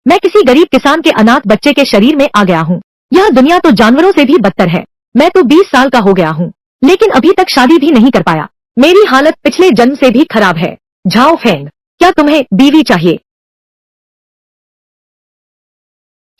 मैं किसी गरीब किसान के अनाथ बच्चे के शरीर में आ गया हूँ। यह दुनिया तो जानवरों से भी बदतर है। मैं तो 20 साल का हो गया हूँ, लेकिन अभी तक शादी भी नहीं कर पाया। मेरी हालत पिछले जन्म से भी खराब है। झाओ फेंग, क्या तुम्हें बीवी चाहिए?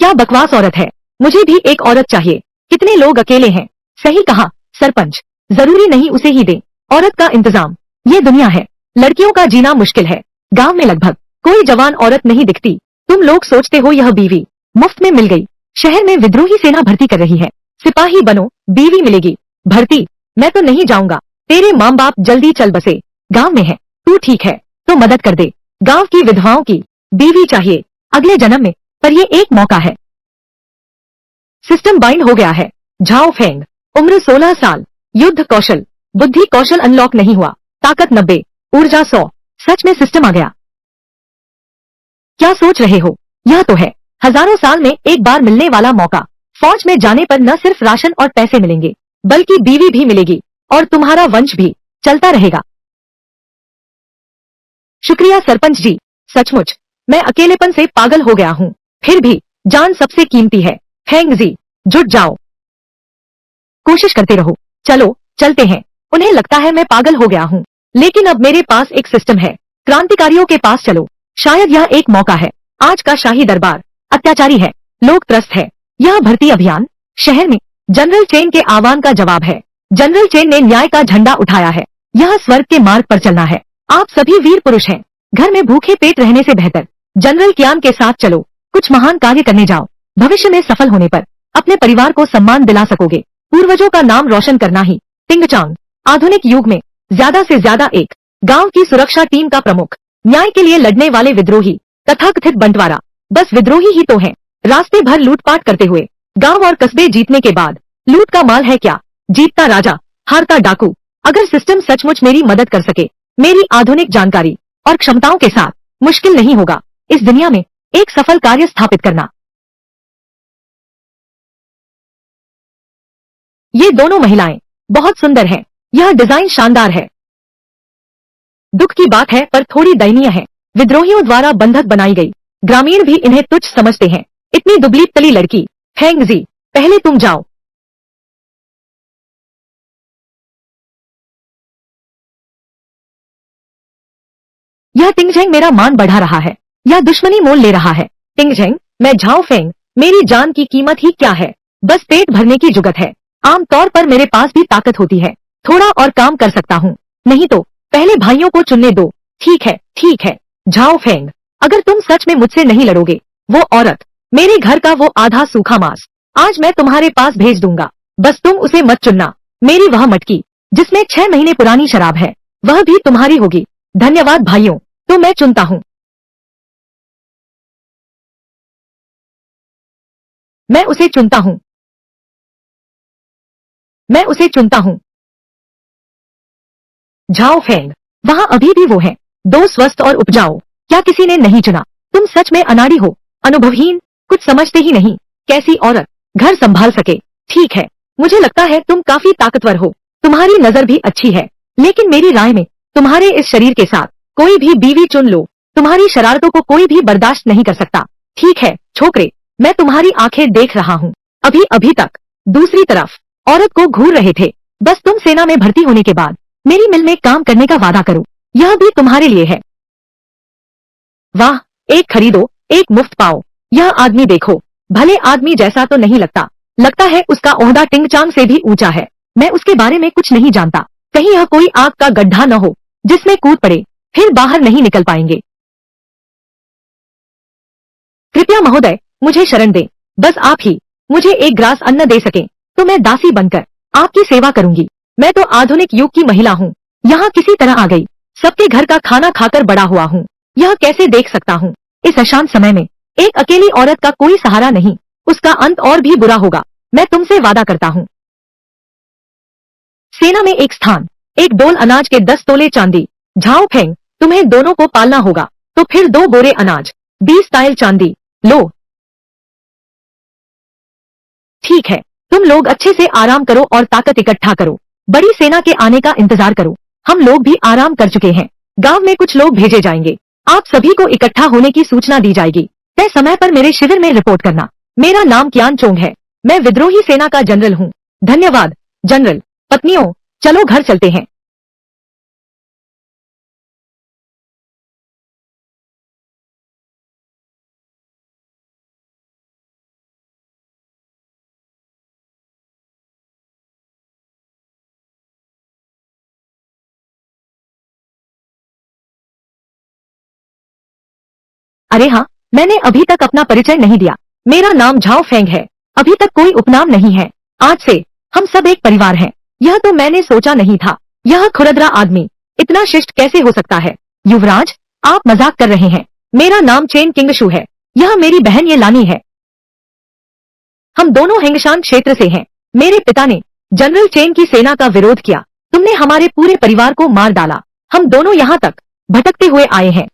क्या बकवास औरत है, मुझे भी एक औरत चाहिए। कितने लोग अकेले हैं। सही कहा सरपंच, जरूरी नहीं उसे ही दे। औरत का इंतजाम, ये दुनिया है। लड़कियों का जीना मुश्किल है। गांव में लगभग कोई जवान औरत नहीं दिखती। तुम लोग सोचते हो यह बीवी मुफ्त में मिल गई। शहर में विद्रोही सेना भर्ती कर रही है। सिपाही बनो, बीवी मिलेगी। भर्ती? मैं तो नहीं जाऊंगा। तेरे माँ बाप जल्दी चल बसे, गांव में है। तू ठीक है तो मदद कर दे। गांव की विधवाओं की बीवी चाहिए अगले जन्म में, पर ये एक मौका है। सिस्टम बाइंड हो गया है। झाओ फेंग, उम्र 16 साल, युद्ध कौशल, बुद्धि कौशल अनलॉक नहीं हुआ, ताकत 90, ऊर्जा 100। सच में सिस्टम आ गया। क्या सोच रहे हो, यह तो है हजारों साल में एक बार मिलने वाला मौका। फौज में जाने पर न सिर्फ राशन और पैसे मिलेंगे, बल्कि बीवी भी मिलेगी और तुम्हारा वंश भी चलता रहेगा। शुक्रिया सरपंच जी, सचमुच मैं अकेलेपन से पागल हो गया हूँ। फिर भी जान सबसे कीमती है। फेंग जी, जुट जाओ, कोशिश करते रहो। चलो चलते हैं। उन्हें लगता है मैं पागल हो गया हूँ, लेकिन अब मेरे पास एक सिस्टम है। क्रांतिकारियों के पास चलो, शायद यह एक मौका है। आज का शाही दरबार अत्याचारी है, लोग त्रस्त है। यह भर्ती अभियान शहर में जनरल चेन के आह्वान का जवाब है। जनरल चेन ने न्याय का झंडा उठाया है। यह स्वर्ग के मार्ग पर चलना है। आप सभी वीर पुरुष हैं। घर में भूखे पेट रहने से बेहतर जनरल कियान के साथ चलो, कुछ महान कार्य करने जाओ। भविष्य में सफल होने पर अपने परिवार को सम्मान दिला सकोगे। पूर्वजों का नाम रोशन करना ही टिंगचांग। आधुनिक युग में ज्यादा से ज्यादा एक गांव की सुरक्षा टीम का प्रमुख, न्याय के लिए लड़ने वाले विद्रोही, तथाकथित बंटवारा बस विद्रोही ही तो हैं। रास्ते भर लूटपाट करते हुए गांव और कस्बे जीतने के बाद लूट का माल है क्या? जीतता राजा, हारता डाकू। अगर सिस्टम सचमुच मेरी मदद कर सके, मेरी आधुनिक जानकारी और क्षमताओं के साथ, मुश्किल नहीं होगा इस दुनिया में एक सफल कार्य स्थापित करना। ये दोनों महिलाएं बहुत सुंदर हैं। यह डिजाइन शानदार है। दुख की बात है पर थोड़ी दयनीय है। विद्रोहियों द्वारा बंधक बनाई गई। ग्रामीण भी इन्हें तुच्छ समझते हैं। इतनी दुबली तली लड़की। फेंग जी, पहले तुम जाओ। यह टिंगझेंग मेरा मान बढ़ा रहा है, यह दुश्मनी मोल ले रहा है। टिंगझेंग, मैं झाओ फेंग, मेरी जान की कीमत ही क्या है? बस पेट भरने की जुगत है। आमतौर पर मेरे पास भी ताकत होती है, थोड़ा और काम कर सकता हूँ। नहीं तो पहले भाइयों को चुनने दो। ठीक है ठीक है। झाओ फेंग, अगर तुम सच में मुझसे नहीं लड़ोगे, वो औरत, मेरे घर का वो आधा सूखा मांस आज मैं तुम्हारे पास भेज दूंगा। बस तुम उसे मत चुनना। मेरी वह मटकी जिसमें 6 महीने पुरानी शराब है, वह भी तुम्हारी होगी। धन्यवाद भाइयों, तो मैं चुनता हूँ। मैं उसे चुनता हूँ। मैं उसे चुनता हूँ। झाओ फेंग, वहाँ अभी भी वो है, दो स्वस्थ और उपजाऊ। क्या किसी ने नहीं चुना? तुम सच में अनाड़ी हो, अनुभवहीन, कुछ समझते ही नहीं। कैसी औरत घर संभाल सके? ठीक है, मुझे लगता है तुम काफी ताकतवर हो, तुम्हारी नजर भी अच्छी है, लेकिन मेरी राय में तुम्हारे इस शरीर के साथ कोई भी बीवी चुन लो। तुम्हारी शरारतों को कोई भी बर्दाश्त नहीं कर सकता। ठीक है छोकरे, मैं तुम्हारी आंखें देख रहा हूँ। अभी अभी तक दूसरी तरफ औरत को घूर रहे थे। बस तुम सेना में भर्ती होने के बाद मेरी मिल में काम करने का वादा करो, यह भी तुम्हारे लिए है। वाह, एक खरीदो एक मुफ्त पाओ। यह आदमी देखो, भले आदमी जैसा तो नहीं लगता, लगता है उसका ओहदा टिंगचांग से भी ऊंचा है। मैं उसके बारे में कुछ नहीं जानता। कहीं यह कोई आग का गड्ढा न हो जिसमें कूद पड़े, फिर बाहर नहीं निकल पाएंगे। कृपया महोदय, मुझे शरण दें। बस आप ही मुझे एक ग्रास अन्न दे सकें, तो मैं दासी बनकर आपकी सेवा करूंगी। मैं तो आधुनिक युग की महिला हूँ, यहाँ किसी तरह आ गई। सबके घर का खाना खाकर बड़ा हुआ हूँ, यह कैसे देख सकता हूँ? इस अशांत समय में एक अकेली औरत का कोई सहारा नहीं, उसका अंत और भी बुरा होगा। मैं तुमसे वादा करता हूँ। सेना में एक स्थान, एक डोल अनाज के 10 तोले चांदी। झाओ फेंग, तुम्हें दोनों को पालना होगा, तो फिर 2 बोरे अनाज, 20 तायल चांदी लो। ठीक है, तुम लोग अच्छे से आराम करो और ताकत इकट्ठा करो। बड़ी सेना के आने का इंतजार करो। हम लोग भी आराम कर चुके हैं। गांव में कुछ लोग भेजे जाएंगे, आप सभी को इकट्ठा होने की सूचना दी जाएगी। तय समय पर मेरे शिविर में रिपोर्ट करना। मेरा नाम कियान चोंग है। मैं विद्रोही सेना का जनरल हूँ। धन्यवाद जनरल। पत्नियों, चलो घर चलते हैं। अरे हाँ, मैंने अभी तक अपना परिचय नहीं दिया। मेरा नाम झाओ फेंग है। अभी तक कोई उपनाम नहीं है। आज से हम सब एक परिवार हैं। यह तो मैंने सोचा नहीं था। यह खुरदरा आदमी इतना शिष्ट कैसे हो सकता है? युवराज, आप मजाक कर रहे हैं। मेरा नाम चेन किंगशु है। यह मेरी बहन ये लानी है। हम दोनों हेंगशान क्षेत्र से हैं। मेरे पिता ने जनरल चेन की सेना का विरोध किया। तुमने हमारे पूरे परिवार को मार डाला। हम दोनों यहाँ तक भटकते हुए आए हैं।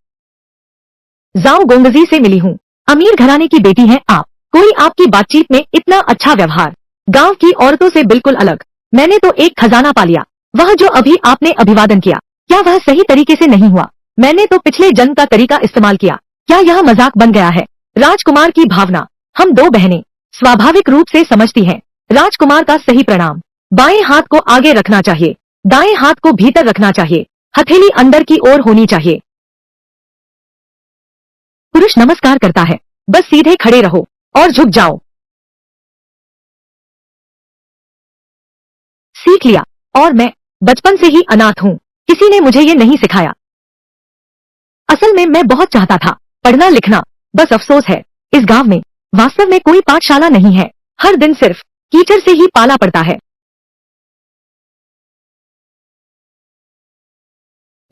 जाओ गोंगजी से मिली हूँ। अमीर घराने की बेटी हैं आप। कोई आपकी बातचीत में इतना अच्छा व्यवहार। गांव की औरतों से बिल्कुल अलग। मैंने तो एक खजाना पा लिया। वह जो अभी आपने अभिवादन किया, क्या वह सही तरीके से नहीं हुआ? मैंने तो पिछले जन्म का तरीका इस्तेमाल किया। क्या यह मजाक बन गया है? राजकुमार की भावना हम दो बहनें स्वाभाविक रूप से समझती हैं। राजकुमार का सही प्रणाम। बाएं हाथ को आगे रखना चाहिए, दाएं हाथ को भीतर रखना चाहिए, हथेली अंदर की ओर होनी चाहिए। पुरुष नमस्कार करता है, बस सीधे खड़े रहो और झुक जाओ। सीख लिया। और मैं बचपन से ही अनाथ हूँ। किसी ने मुझे ये नहीं सिखाया। असल में मैं बहुत चाहता था पढ़ना लिखना, बस अफसोस है इस गांव में वास्तव में कोई पाठशाला नहीं है। हर दिन सिर्फ कीचड़ से ही पाला पड़ता है।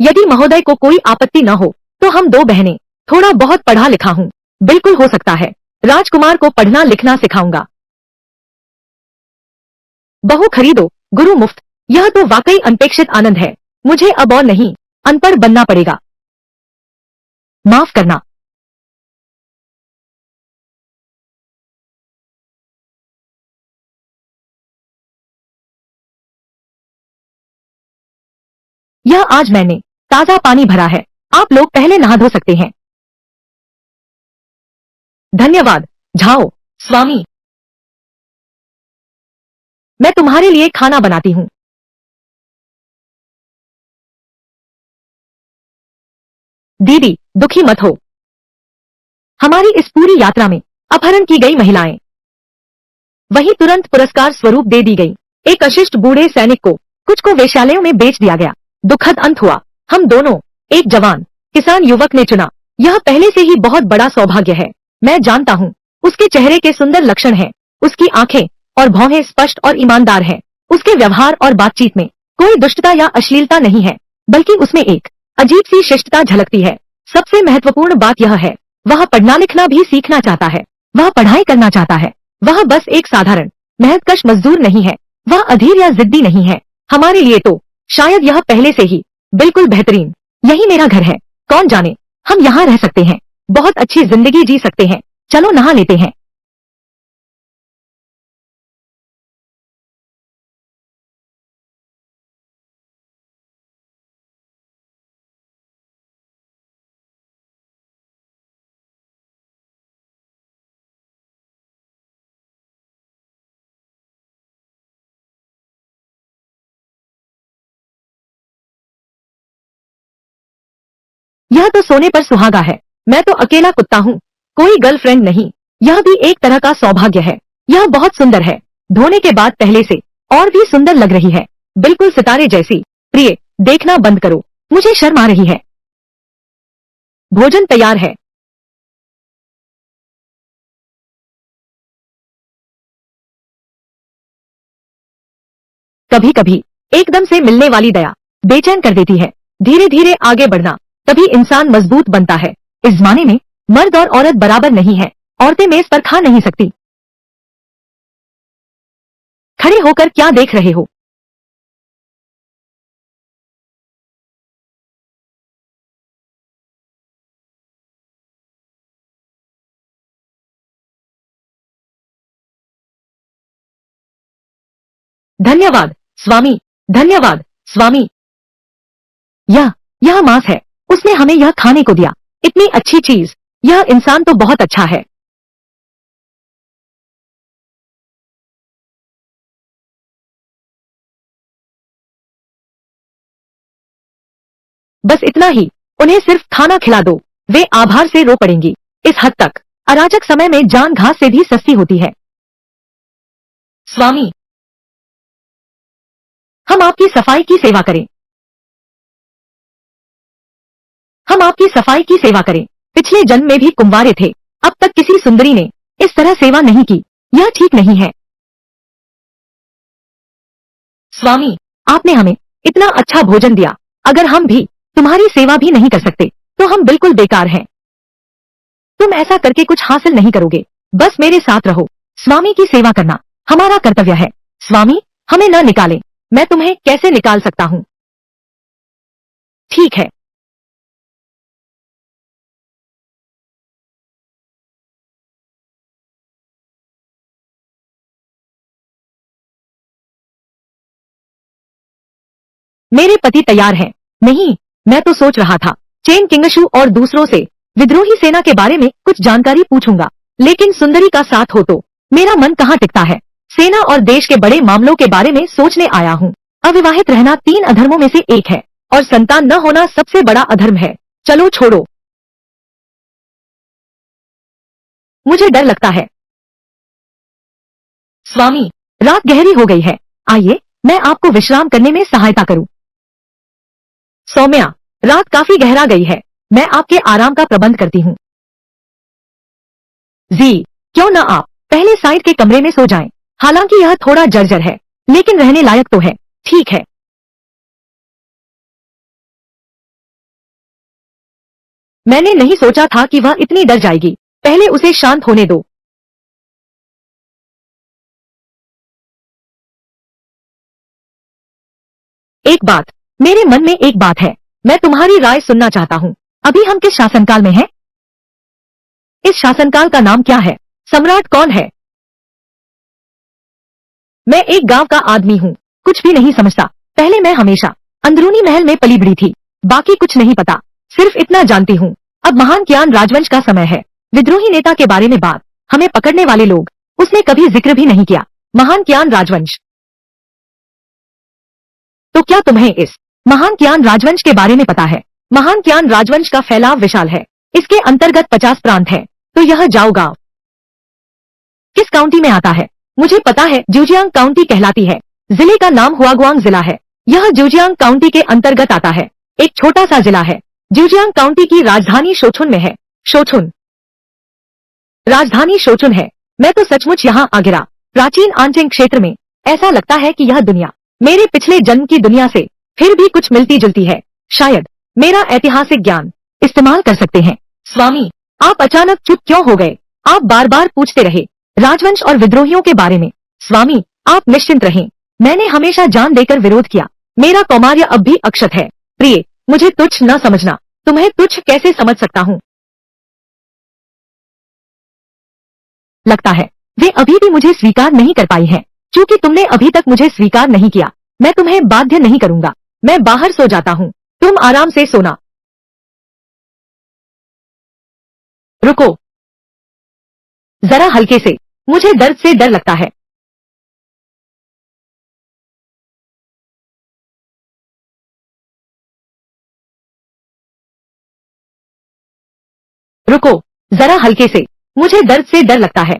यदि महोदय को कोई आपत्ति न हो तो हम दो बहनें थोड़ा बहुत पढ़ा लिखा हूँ। बिल्कुल हो सकता है। राजकुमार को पढ़ना लिखना सिखाऊंगा। बहू खरीदो गुरु मुफ्त। यह तो वाकई अनपेक्षित आनंद है। मुझे अब और नहीं अनपढ़ बनना पड़ेगा। माफ करना। यह आज मैंने ताजा पानी भरा है। आप लोग पहले नहा धो सकते हैं। धन्यवाद झाओ स्वामी। मैं तुम्हारे लिए खाना बनाती हूँ। दीदी दुखी मत हो। हमारी इस पूरी यात्रा में अपहरण की गई महिलाएं वही तुरंत पुरस्कार स्वरूप दे दी गई। एक अशिष्ट बूढ़े सैनिक को कुछ को वेश्यालयों में बेच दिया गया। दुखद अंत हुआ। हम दोनों एक जवान किसान युवक ने चुना। यह पहले से ही बहुत बड़ा सौभाग्य है। मैं जानता हूँ उसके चेहरे के सुंदर लक्षण हैं। उसकी आंखें और भौहें स्पष्ट और ईमानदार हैं। उसके व्यवहार और बातचीत में कोई दुष्टता या अश्लीलता नहीं है, बल्कि उसमें एक अजीब सी शिष्टता झलकती है। सबसे महत्वपूर्ण बात यह है, वह पढ़ना लिखना भी सीखना चाहता है। वह पढ़ाई करना चाहता है। वह बस एक साधारण मेहनतकश मजदूर नहीं है। वह अधीर या जिद्दी नहीं है। हमारे लिए तो शायद यह पहले से ही बिल्कुल बेहतरीन। यही मेरा घर है। कौन जाने हम यहाँ रह सकते हैं, बहुत अच्छी जिंदगी जी सकते हैं। चलो नहा लेते हैं। यह तो सोने पर सुहागा है। मैं तो अकेला कुत्ता हूँ, कोई गर्लफ्रेंड नहीं। यह भी एक तरह का सौभाग्य है। यह बहुत सुंदर है। धोने के बाद पहले से और भी सुंदर लग रही है, बिल्कुल सितारे जैसी। प्रिय, देखना बंद करो, मुझे शर्म आ रही है। भोजन तैयार है। कभी कभी एकदम से मिलने वाली दया बेचैन कर देती है। धीरे धीरे आगे बढ़ना, तभी इंसान मजबूत बनता है। इस जमाने में मर्द और औरत बराबर नहीं है। औरतें मेज पर खा नहीं सकती। खड़े होकर क्या देख रहे हो? धन्यवाद स्वामी। धन्यवाद स्वामी। यह यह मांस है। उसने हमें यह खाने को दिया। इतनी अच्छी चीज यह इंसान तो बहुत अच्छा है। बस इतना ही, उन्हें सिर्फ खाना खिला दो, वे आभार से रो पड़ेंगी। इस हद तक अराजक समय में जान घास से भी सस्ती होती है। स्वामी, हम आपकी सफाई की सेवा करें। हम आपकी सफाई की सेवा करें। पिछले जन्म में भी कुंवारे थे, अब तक किसी सुंदरी ने इस तरह सेवा नहीं की। यह ठीक नहीं है। स्वामी, आपने हमें इतना अच्छा भोजन दिया, अगर हम भी तुम्हारी सेवा भी नहीं कर सकते तो हम बिल्कुल बेकार हैं। तुम ऐसा करके कुछ हासिल नहीं करोगे, बस मेरे साथ रहो। स्वामी की सेवा करना हमारा कर्तव्य है। स्वामी, हमें न निकालें। मैं तुम्हें कैसे निकाल सकता हूँ? ठीक है। मेरे पति तैयार हैं। नहीं, मैं तो सोच रहा था चेन किंगशु और दूसरों से विद्रोही सेना के बारे में कुछ जानकारी पूछूंगा, लेकिन सुंदरी का साथ हो तो मेरा मन कहाँ टिकता है। सेना और देश के बड़े मामलों के बारे में सोचने आया हूँ। अविवाहित रहना 3 अधर्मों में से एक है और संतान न होना सबसे बड़ा अधर्म है। चलो छोड़ो, मुझे डर लगता है। स्वामी, रात गहरी हो गई है, आइए मैं आपको विश्राम करने में सहायता करूं। सौम्या, रात काफी गहरा गई है, मैं आपके आराम का प्रबंध करती हूँ। जी, क्यों न आप पहले साइड के कमरे में सो जाएं। हालांकि यह थोड़ा जर्जर है, लेकिन रहने लायक तो है। ठीक है। मैंने नहीं सोचा था कि वह इतनी डर जाएगी। पहले उसे शांत होने दो। एक बात, मेरे मन में एक बात है, मैं तुम्हारी राय सुनना चाहता हूँ। अभी हम किस शासनकाल में हैं? इस शासनकाल का नाम क्या है? सम्राट कौन है? मैं एक गांव का आदमी हूँ, कुछ भी नहीं समझता। पहले मैं हमेशा अंदरूनी महल में पली बड़ी थी, बाकी कुछ नहीं पता। सिर्फ इतना जानती हूँ, अब महान ज्ञान राजवंश का समय है। विद्रोही नेता के बारे में बात, हमें पकड़ने वाले लोग, उसने कभी जिक्र भी नहीं किया। महान ज्ञान राजवंश, तो क्या तुम्हें इस महान ज्ञान राजवंश के बारे में पता है? महान ज्ञान राजवंश का फैलाव विशाल है, इसके अंतर्गत 50 प्रांत है। तो यह जाओ गांव किस काउंटी में आता है? मुझे पता है, ज्यूजियांग काउंटी कहलाती है। जिले का नाम हुआगुआंग जिला है। यह ज्यूजियांग काउंटी के अंतर्गत आता है, एक छोटा सा जिला है। ज्यूजियांग काउंटी की राजधानी शोचुन में है। शोचुन राजधानी शोचुन है। मैं तो सचमुच यहाँ आ गिरा। प्राचीन आंचेंग क्षेत्र में ऐसा लगता है कि यह दुनिया मेरे पिछले जन्म की दुनिया से फिर भी कुछ मिलती जुलती है। शायद मेरा ऐतिहासिक ज्ञान इस्तेमाल कर सकते हैं। स्वामी, आप अचानक चुप क्यों हो गए? आप बार बार पूछते रहे राजवंश और विद्रोहियों के बारे में। स्वामी, आप निश्चिंत रहें, मैंने हमेशा जान देकर विरोध किया। मेरा कौमार्य अब भी अक्षत है। प्रिय, मुझे तुच्छ न समझना। तुम्हें तुच्छ कैसे समझ सकता हूँ? लगता है वे अभी भी मुझे स्वीकार नहीं कर पाई हैं। क्योंकि तुमने अभी तक मुझे स्वीकार नहीं किया, मैं तुम्हें बाध्य नहीं करूंगा। मैं बाहर सो जाता हूँ, तुम आराम से सोना। रुको, जरा हल्के से, मुझे दर्द से डर लगता है। रुको, जरा हल्के से, मुझे दर्द से डर लगता है।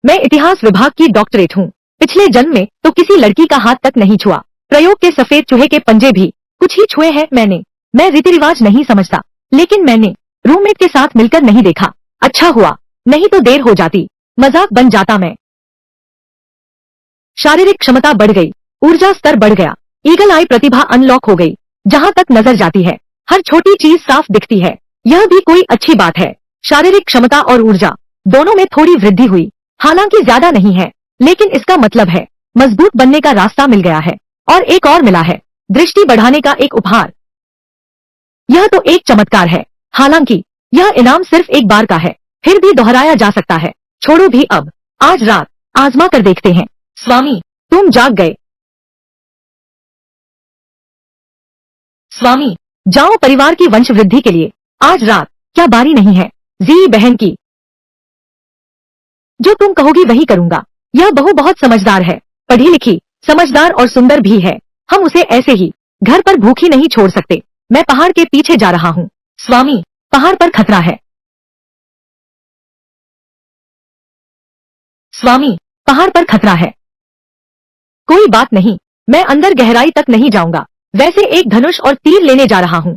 मैं इतिहास विभाग की डॉक्टरेट हूँ। पिछले जन्म में तो किसी लड़की का हाथ तक नहीं छुआ। प्रयोग के सफेद चूहे के पंजे भी कुछ ही छुए हैं मैंने। मैं रीति रिवाज नहीं समझता, लेकिन मैंने रूममेट के साथ मिलकर नहीं देखा। अच्छा हुआ, नहीं तो देर हो जाती, मजाक बन जाता। मैं शारीरिक क्षमता बढ़ गई, ऊर्जा स्तर बढ़ गया, ईगल आई प्रतिभा अनलॉक हो गई। जहाँ तक नजर जाती है हर छोटी चीज साफ दिखती है। यह भी कोई अच्छी बात है। शारीरिक क्षमता और ऊर्जा दोनों में थोड़ी वृद्धि हुई, हालांकि ज्यादा नहीं है, लेकिन इसका मतलब है मजबूत बनने का रास्ता मिल गया है। और एक और मिला है, दृष्टि बढ़ाने का एक उपहार। यह तो एक चमत्कार है। हालांकि यह इनाम सिर्फ एक बार का है, फिर भी दोहराया जा सकता है। छोड़ो भी अब, आज रात आजमा कर देखते हैं। स्वामी, तुम जाग गए। स्वामी, जाओ परिवार की वंश वृद्धि के लिए। आज रात क्या बारी नहीं है जी बहन की। जो तुम कहोगी वही करूंगा। यह बहू बहुत समझदार है, पढ़ी लिखी, समझदार और सुंदर भी है। हम उसे ऐसे ही घर पर भूखी नहीं छोड़ सकते। मैं पहाड़ के पीछे जा रहा हूँ। स्वामी, पहाड़ पर खतरा है। स्वामी, पहाड़ पर खतरा है। कोई बात नहीं, मैं अंदर गहराई तक नहीं जाऊंगा। वैसे एक धनुष और तीर लेने जा रहा हूँ।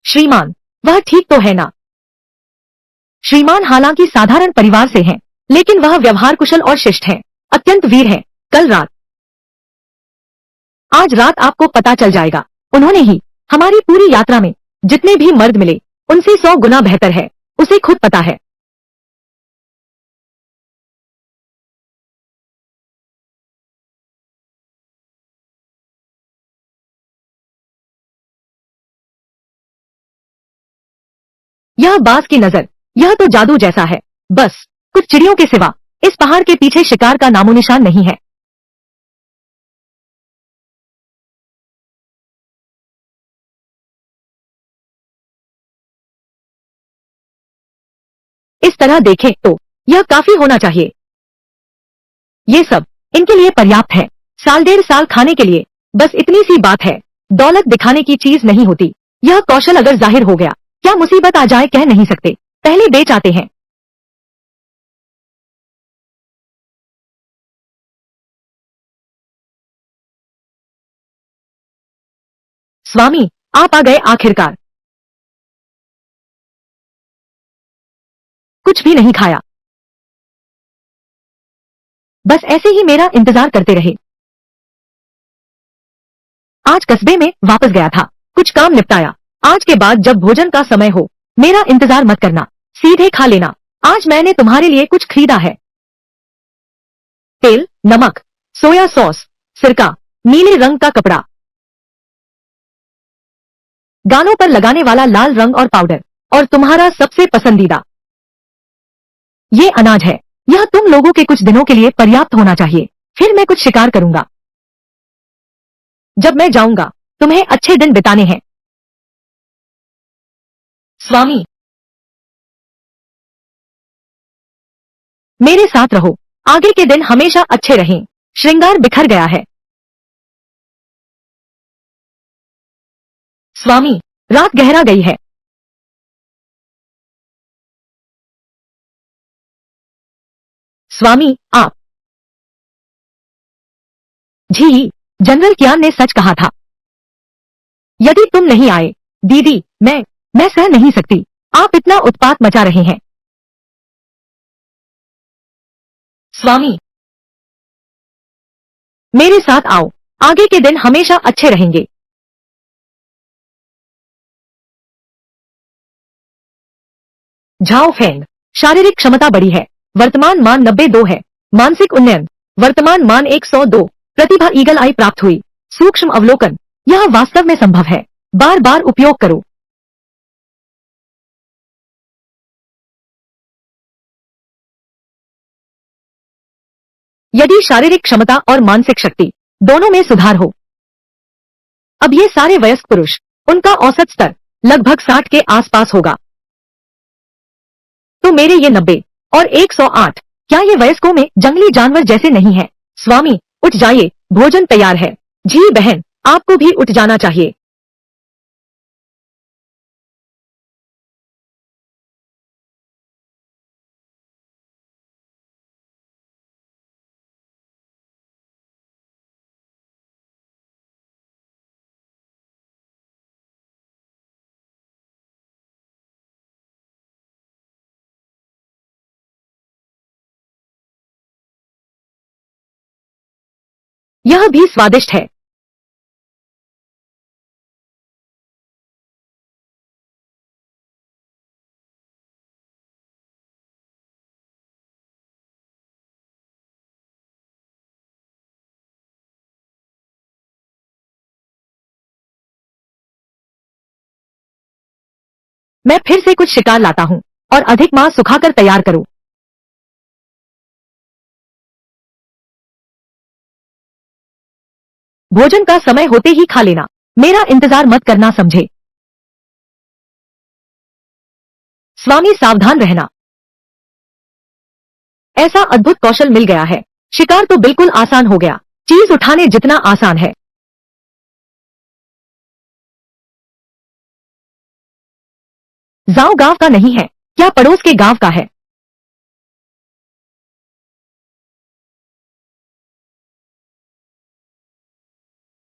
श्रीमान, वह ठीक तो है ना? श्रीमान हालांकि साधारण परिवार से हैं, लेकिन वह व्यवहार कुशल और शिष्ट हैं, अत्यंत वीर हैं। कल रात, आज रात आपको पता चल जाएगा। उन्होंने ही हमारी पूरी यात्रा में जितने भी मर्द मिले, उनसे 100 गुना बेहतर है। उसे खुद पता है। यह बाज की नजर, यह तो जादू जैसा है। बस कुछ चिड़ियों के सिवा इस पहाड़ के पीछे शिकार का नामोनिशान नहीं है। इस तरह देखें तो यह काफी होना चाहिए। ये सब इनके लिए पर्याप्त है। साल डेढ़ साल खाने के लिए। बस इतनी सी बात है। दौलत दिखाने की चीज नहीं होती। यह कौशल अगर जाहिर हो गया, क्या मुसीबत आ जाए कह नहीं सकते। पहले बेच आते हैं। स्वामी, आप आ गए आखिरकार। कुछ भी नहीं खाया, बस ऐसे ही मेरा इंतजार करते रहे। आज कस्बे में वापस गया था, कुछ काम निपटाया। आज के बाद जब भोजन का समय हो, मेरा इंतजार मत करना, सीधे खा लेना। आज मैंने तुम्हारे लिए कुछ खरीदा है। तेल, नमक, सोया सॉस, सिरका, नीले रंग का कपड़ा, गालों पर लगाने वाला लाल रंग और पाउडर, और तुम्हारा सबसे पसंदीदा ये अनाज है। यह तुम लोगों के कुछ दिनों के लिए पर्याप्त होना चाहिए। फिर मैं कुछ शिकार करूंगा। जब मैं जाऊंगा, तुम्हें अच्छे दिन बिताने हैं। स्वामी, मेरे साथ रहो। आगे के दिन हमेशा अच्छे रहें। श्रृंगार बिखर गया है। स्वामी, रात गहरा गई है। स्वामी, आप जी, जनरल कियान ने सच कहा था। यदि तुम नहीं आए, दीदी, मैं सह नहीं सकती। आप इतना उत्पात मचा रहे हैं। स्वामी, मेरे साथ आओ। आगे के दिन हमेशा अच्छे रहेंगे। झाओ फेंग, शारीरिक क्षमता बढ़ी है। वर्तमान मान 92 है। मानसिक उन्नयन, वर्तमान मान 102। प्रतिभा ईगल आई प्राप्त हुई। सूक्ष्म अवलोकन, यह वास्तव में संभव है। बार बार उपयोग करो। यदि शारीरिक क्षमता और मानसिक शक्ति दोनों में सुधार हो। अब ये सारे वयस्क पुरुष, उनका औसत स्तर लगभग 60 के आसपास होगा। तो मेरे ये 90 और 108, क्या ये वयस्कों में जंगली जानवर जैसे नहीं है? स्वामी, उठ जाइए, भोजन तैयार है। जी बहन, आपको भी उठ जाना चाहिए। यह भी स्वादिष्ट है। मैं फिर से कुछ शिकार लाता हूँ और अधिक मांस सुखाकर तैयार करो। भोजन का समय होते ही खा लेना, मेरा इंतजार मत करना, समझे? स्वामी सावधान रहना। ऐसा अद्भुत कौशल मिल गया है, शिकार तो बिल्कुल आसान हो गया, चीज उठाने जितना आसान है। जाओ गांव का नहीं है, क्या पड़ोस के गांव का है।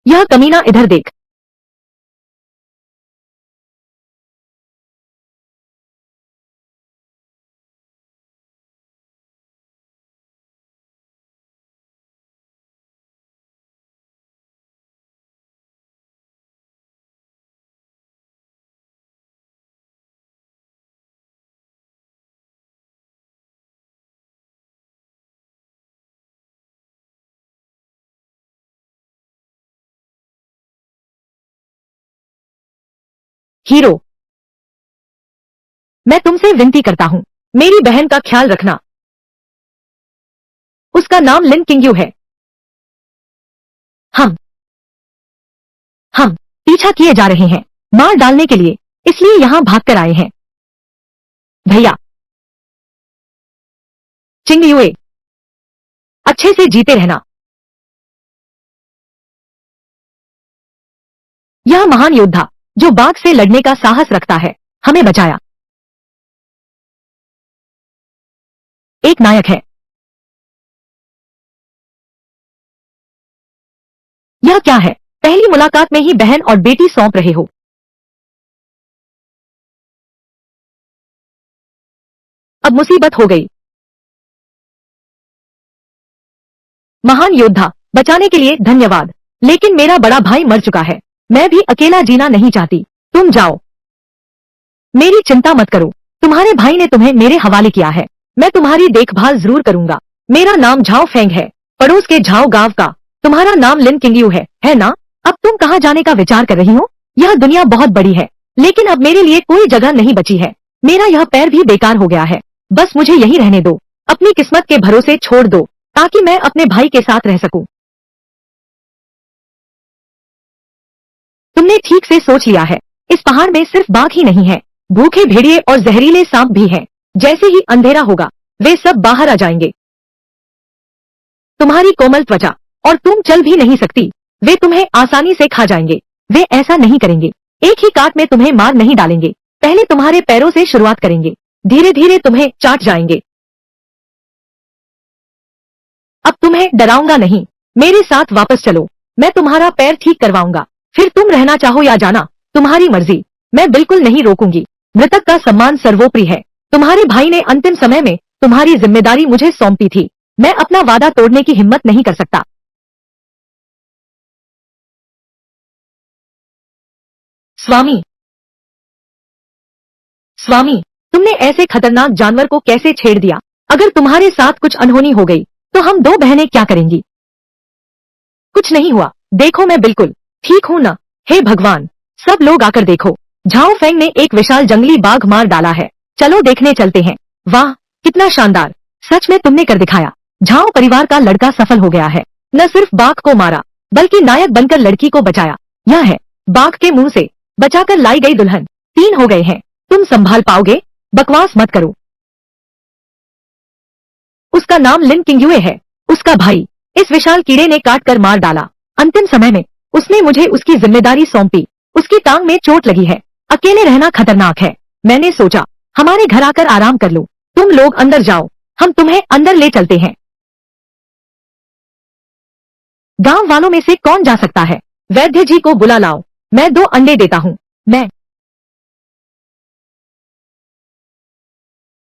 यह कमीना इधर देख। हीरो, मैं तुमसे विनती करता हूं, मेरी बहन का ख्याल रखना। उसका नाम लिन किंग्यू है। हम हम पीछा किए जा रहे हैं, मार डालने के लिए, इसलिए यहां भागकर आए हैं। भैया चिंगयुए, अच्छे से जीते रहना। यह महान योद्धा जो बाघ से लड़ने का साहस रखता है, हमें बचाया। एक नायक है। यह क्या है, पहली मुलाकात में ही बहन और बेटी सौंप रहे हो। अब मुसीबत हो गई। महान योद्धा, बचाने के लिए धन्यवाद, लेकिन मेरा बड़ा भाई मर चुका है, मैं भी अकेला जीना नहीं चाहती, तुम जाओ। मेरी चिंता मत करो, तुम्हारे भाई ने तुम्हें मेरे हवाले किया है, मैं तुम्हारी देखभाल जरूर करूंगा। मेरा नाम झाओ फेंग है, पड़ोस के झाओ गांव का। तुम्हारा नाम लिन किंगयू है ना? अब तुम कहाँ जाने का विचार कर रही हो? यह दुनिया बहुत बड़ी है, लेकिन अब मेरे लिए कोई जगह नहीं बची है। मेरा यह पैर भी बेकार हो गया है, बस मुझे यही रहने दो, अपनी किस्मत के भरोसे छोड़ दो, ताकि मैं अपने भाई के साथ रह सकूं। तुमने ठीक से सोच लिया है, इस पहाड़ में सिर्फ बाघ ही नहीं है, भूखे भेड़िए और जहरीले सांप भी हैं। जैसे ही अंधेरा होगा, वे सब बाहर आ जाएंगे। तुम्हारी कोमल त्वचा, और तुम चल भी नहीं सकती, वे तुम्हें आसानी से खा जाएंगे। वे ऐसा नहीं करेंगे, एक ही काट में तुम्हें मार नहीं डालेंगे, पहले तुम्हारे पैरों से शुरुआत करेंगे, धीरे धीरे तुम्हें चाट जाएंगे। अब तुम्हें डराऊंगा नहीं, मेरे साथ वापस चलो, मैं तुम्हारा पैर ठीक करवाऊंगा, फिर तुम रहना चाहो या जाना, तुम्हारी मर्जी, मैं बिल्कुल नहीं रोकूंगी। मृतक का सम्मान सर्वोपरि है। तुम्हारे भाई ने अंतिम समय में तुम्हारी जिम्मेदारी मुझे सौंपी थी, मैं अपना वादा तोड़ने की हिम्मत नहीं कर सकता। स्वामी, स्वामी, तुमने ऐसे खतरनाक जानवर को कैसे छेड़ दिया? अगर तुम्हारे साथ कुछ अनहोनी हो गई, तो हम दो बहनें क्या करेंगी? कुछ नहीं हुआ, देखो मैं बिल्कुल ठीक हूँ ना। हे भगवान, सब लोग आकर देखो, झाओ फेंग ने एक विशाल जंगली बाघ मार डाला है। चलो देखने चलते हैं। वाह, कितना शानदार, सच में तुमने कर दिखाया। झाओ परिवार का लड़का सफल हो गया है, न सिर्फ बाघ को मारा, बल्कि नायक बनकर लड़की को बचाया। यह है बाघ के मुंह से बचाकर लाई गई दुल्हन। 3 हो गए हैं, तुम संभाल पाओगे? बकवास मत करो। उसका नाम लिन किंगयुए है, उसका भाई इस विशाल कीड़े ने काट कर मार डाला। अंतिम समय में उसने मुझे उसकी जिम्मेदारी सौंपी। उसकी टांग में चोट लगी है, अकेले रहना खतरनाक है। मैंने सोचा हमारे घर आकर आराम कर लो। तुम लोग अंदर जाओ, हम तुम्हें अंदर ले चलते हैं। गांव वालों में से कौन जा सकता है? वैद्य जी को बुला लाओ, मैं 2 अंडे देता हूँ। मैं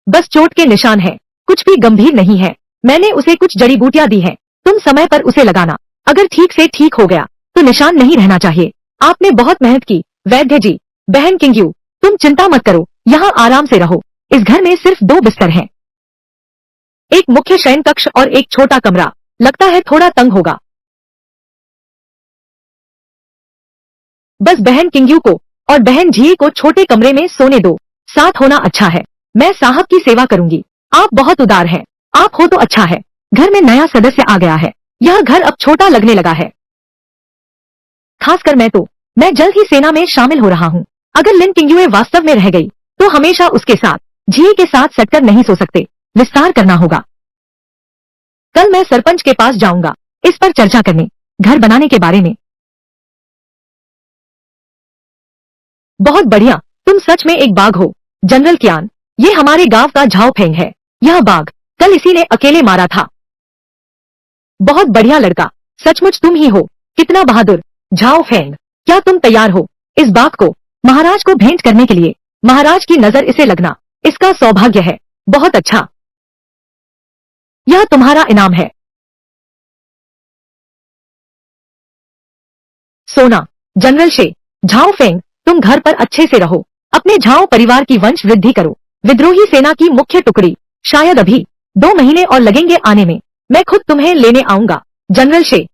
बस चोट के निशान हैं, कुछ भी गंभीर नहीं है। मैंने उसे कुछ जड़ी बूटियां दी हैं, तुम समय पर उसे लगाना। अगर ठीक से ठीक हो गया तो निशान नहीं रहना चाहिए। आपने बहुत मेहनत की वैद्य जी। बहन किंगयू, तुम चिंता मत करो, यहाँ आराम से रहो। इस घर में सिर्फ 2 बिस्तर हैं, एक मुख्य शयन कक्ष और एक छोटा कमरा। लगता है थोड़ा तंग होगा। बस बहन किंगयू को और बहन झी को छोटे कमरे में सोने दो, साथ होना अच्छा है। मैं साहब की सेवा करूंगी। आप बहुत उदार हैं। आप हो तो अच्छा है। घर में नया सदस्य आ गया है। यह घर अब छोटा लगने लगा है। खासकर मैं जल्द ही सेना में शामिल हो रहा हूँ। अगर लिन टिंग्युए वास्तव में रह गई तो हमेशा उसके साथ झी के साथ सटकर नहीं सो सकते। विस्तार करना होगा। कल मैं सरपंच के पास जाऊंगा इस पर चर्चा करने, घर बनाने के बारे में। बहुत बढ़िया, तुम सच में एक बाघ हो जनरल कियान। ये हमारे गांव का झाओ फेंग है। यह बाघ कल इसी ने अकेले मारा था। बहुत बढ़िया लड़का, सचमुच तुम ही हो। कितना बहादुर झाओ फेंग। क्या तुम तैयार हो इस बाघ को महाराज को भेंट करने के लिए? महाराज की नजर इसे लगना इसका सौभाग्य है। बहुत अच्छा, यह तुम्हारा इनाम है। सोना जनरल शे। झाओ फेंग, तुम घर पर अच्छे से रहो। अपने झाओ परिवार की वंश वृद्धि करो। विद्रोही सेना की मुख्य टुकड़ी शायद अभी 2 महीने और लगेंगे आने में। मैं खुद तुम्हें लेने आऊंगा जनरल शे।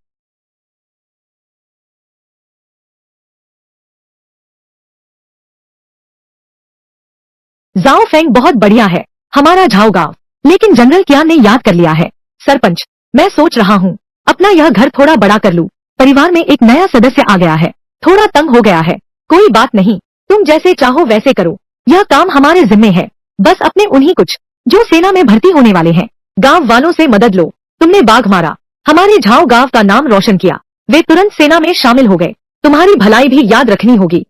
जाओ फेंग बहुत बढ़िया है हमारा झाओ गांव। लेकिन जनरल कियान ने याद कर लिया है। सरपंच, मैं सोच रहा हूँ अपना यह घर थोड़ा बड़ा कर लूं। परिवार में एक नया सदस्य आ गया है। थोड़ा तंग हो गया है। कोई बात नहीं, तुम जैसे चाहो वैसे करो। यह काम हमारे जिम्मे है। बस अपने उन्हीं कुछ जो सेना में भर्ती होने वाले हैं गांव वालों से मदद लो। तुमने बाघ मारा, हमारे झाओ गांव का नाम रोशन किया। वे तुरंत सेना में शामिल हो गए। तुम्हारी भलाई भी याद रखनी होगी।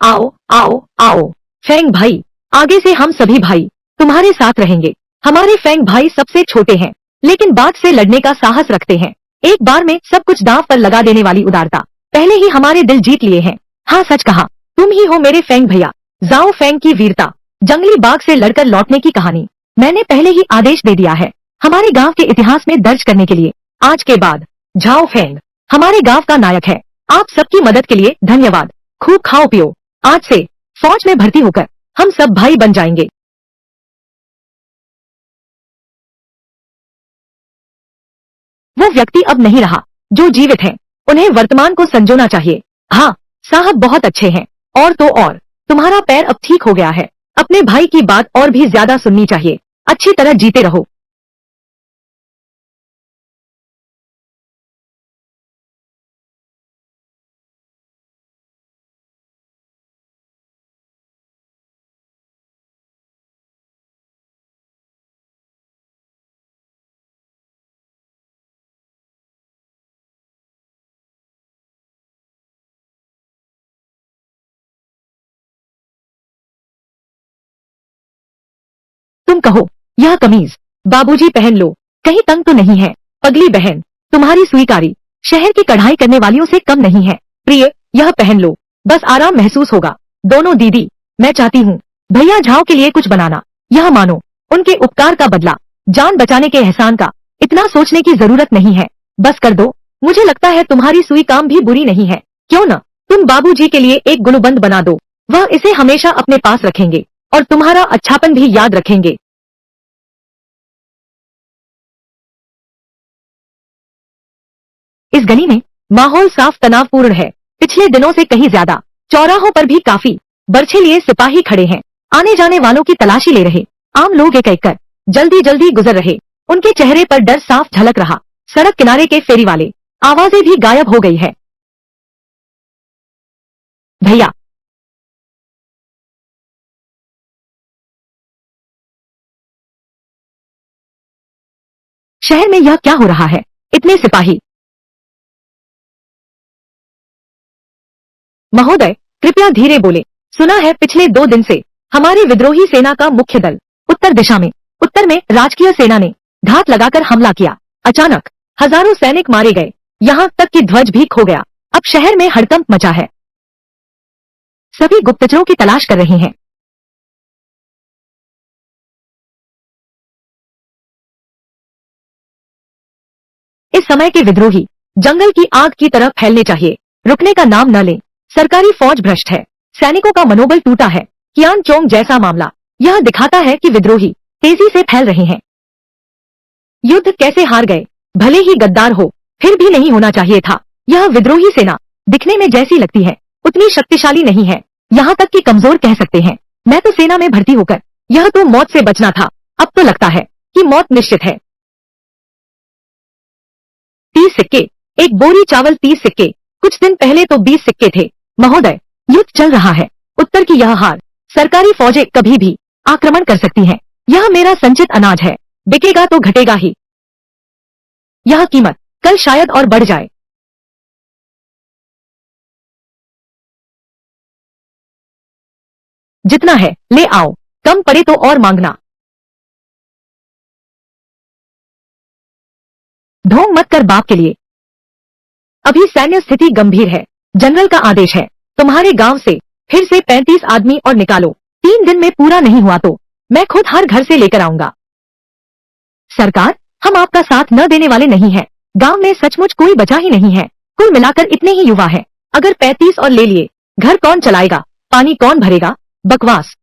आओ आओ आओ फेंग भाई, आगे से हम सभी भाई तुम्हारे साथ रहेंगे। हमारे फेंग भाई सबसे छोटे हैं लेकिन बाघ से लड़ने का साहस रखते हैं। एक बार में सब कुछ दांव पर लगा देने वाली उदारता पहले ही हमारे दिल जीत लिए हैं। हाँ सच कहा, तुम ही हो मेरे फेंग भैया। जाओ फेंग की वीरता, जंगली बाघ से लड़कर लौटने की कहानी मैंने पहले ही आदेश दे दिया है हमारे गांव के इतिहास में दर्ज करने के लिए। आज के बाद झाओ फेंग हमारे गांव का नायक है। आप सबकी मदद के लिए धन्यवाद। खूब खाओ पियो। आज से फौज में भर्ती होकर हम सब भाई बन जाएंगे। वो व्यक्ति अब नहीं रहा जो जीवित हैं। उन्हें वर्तमान को संजोना चाहिए। हाँ साहब बहुत अच्छे हैं। और तो और तुम्हारा पैर अब ठीक हो गया है। अपने भाई की बात और भी ज्यादा सुननी चाहिए। अच्छी तरह जीते रहो। तुम कहो यह कमीज बाबूजी पहन लो, कहीं तंग तो नहीं है? पगली बहन, तुम्हारी स्वीकारी शहर की कढ़ाई करने वालियों से कम नहीं है। प्रिय, यह पहन लो, बस आराम महसूस होगा। दोनों दीदी, मैं चाहती हूँ भैया झाओ के लिए कुछ बनाना। यह मानो उनके उपकार का बदला, जान बचाने के एहसान का। इतना सोचने की जरूरत नहीं है, बस कर दो। मुझे लगता है तुम्हारी सुई काम भी बुरी नहीं है। क्यों न तुम बाबूजी के लिए एक गुलबंद बना दो। वह इसे हमेशा अपने पास रखेंगे और तुम्हारा अच्छापन भी याद रखेंगे। इस गली में माहौल साफ तनावपूर्ण है। पिछले दिनों से कहीं ज्यादा। चौराहों पर भी काफी बर्छे लिए सिपाही खड़े हैं, आने जाने वालों की तलाशी ले रहे। आम लोग एक एक कर जल्दी जल्दी गुजर रहे। उनके चेहरे पर डर साफ झलक रहा। सड़क किनारे के फेरी वाले आवाजें भी गायब हो गई है। भैया, शहर में यह क्या हो रहा है? इतने सिपाही। महोदय, कृपया धीरे बोले। सुना है पिछले 2 दिन से हमारी विद्रोही सेना का मुख्य दल उत्तर दिशा में, उत्तर में राजकीय सेना ने घात लगाकर हमला किया। अचानक हजारों सैनिक मारे गए, यहाँ तक कि ध्वज भी खो गया। अब शहर में हड़कंप मचा है। सभी गुप्तचरों की तलाश कर रहे हैं। इस समय के विद्रोही जंगल की आग की तरह फैलने चाहिए, रुकने का नाम न लें। सरकारी फौज भ्रष्ट है, सैनिकों का मनोबल टूटा है। कियान चोंग जैसा मामला यह दिखाता है कि विद्रोही तेजी से फैल रहे हैं। युद्ध कैसे हार गए? भले ही गद्दार हो, फिर भी नहीं होना चाहिए था। यह विद्रोही सेना दिखने में जैसी लगती है उतनी शक्तिशाली नहीं है। यहाँ तक कि कमजोर कह सकते हैं। मैं तो सेना में भर्ती होकर यह तो मौत से बचना था, अब तो लगता है कि मौत निश्चित है। 30 सिक्के, एक बोरी चावल 30 सिक्के। कुछ दिन पहले तो 20 सिक्के थे। महोदय, युद्ध चल रहा है, उत्तर की यह हार, सरकारी फौजें कभी भी आक्रमण कर सकती हैं। यह मेरा संचित अनाज है, बिकेगा तो घटेगा ही। यह कीमत कल शायद और बढ़ जाए। जितना है ले आओ, कम पड़े तो और मांगना। ढोंग मत कर बाप के लिए। अभी सैन्य स्थिति गंभीर है। जनरल का आदेश है, तुम्हारे गांव से फिर से 35 आदमी और निकालो। 3 दिन में पूरा नहीं हुआ तो मैं खुद हर घर से लेकर आऊंगा। सरकार, हम आपका साथ न देने वाले नहीं हैं। गांव में सचमुच कोई बचा ही नहीं है। कुल मिलाकर इतने ही युवा हैं। अगर 35 और ले लिए, घर कौन चलाएगा, पानी कौन भरेगा? बकवास।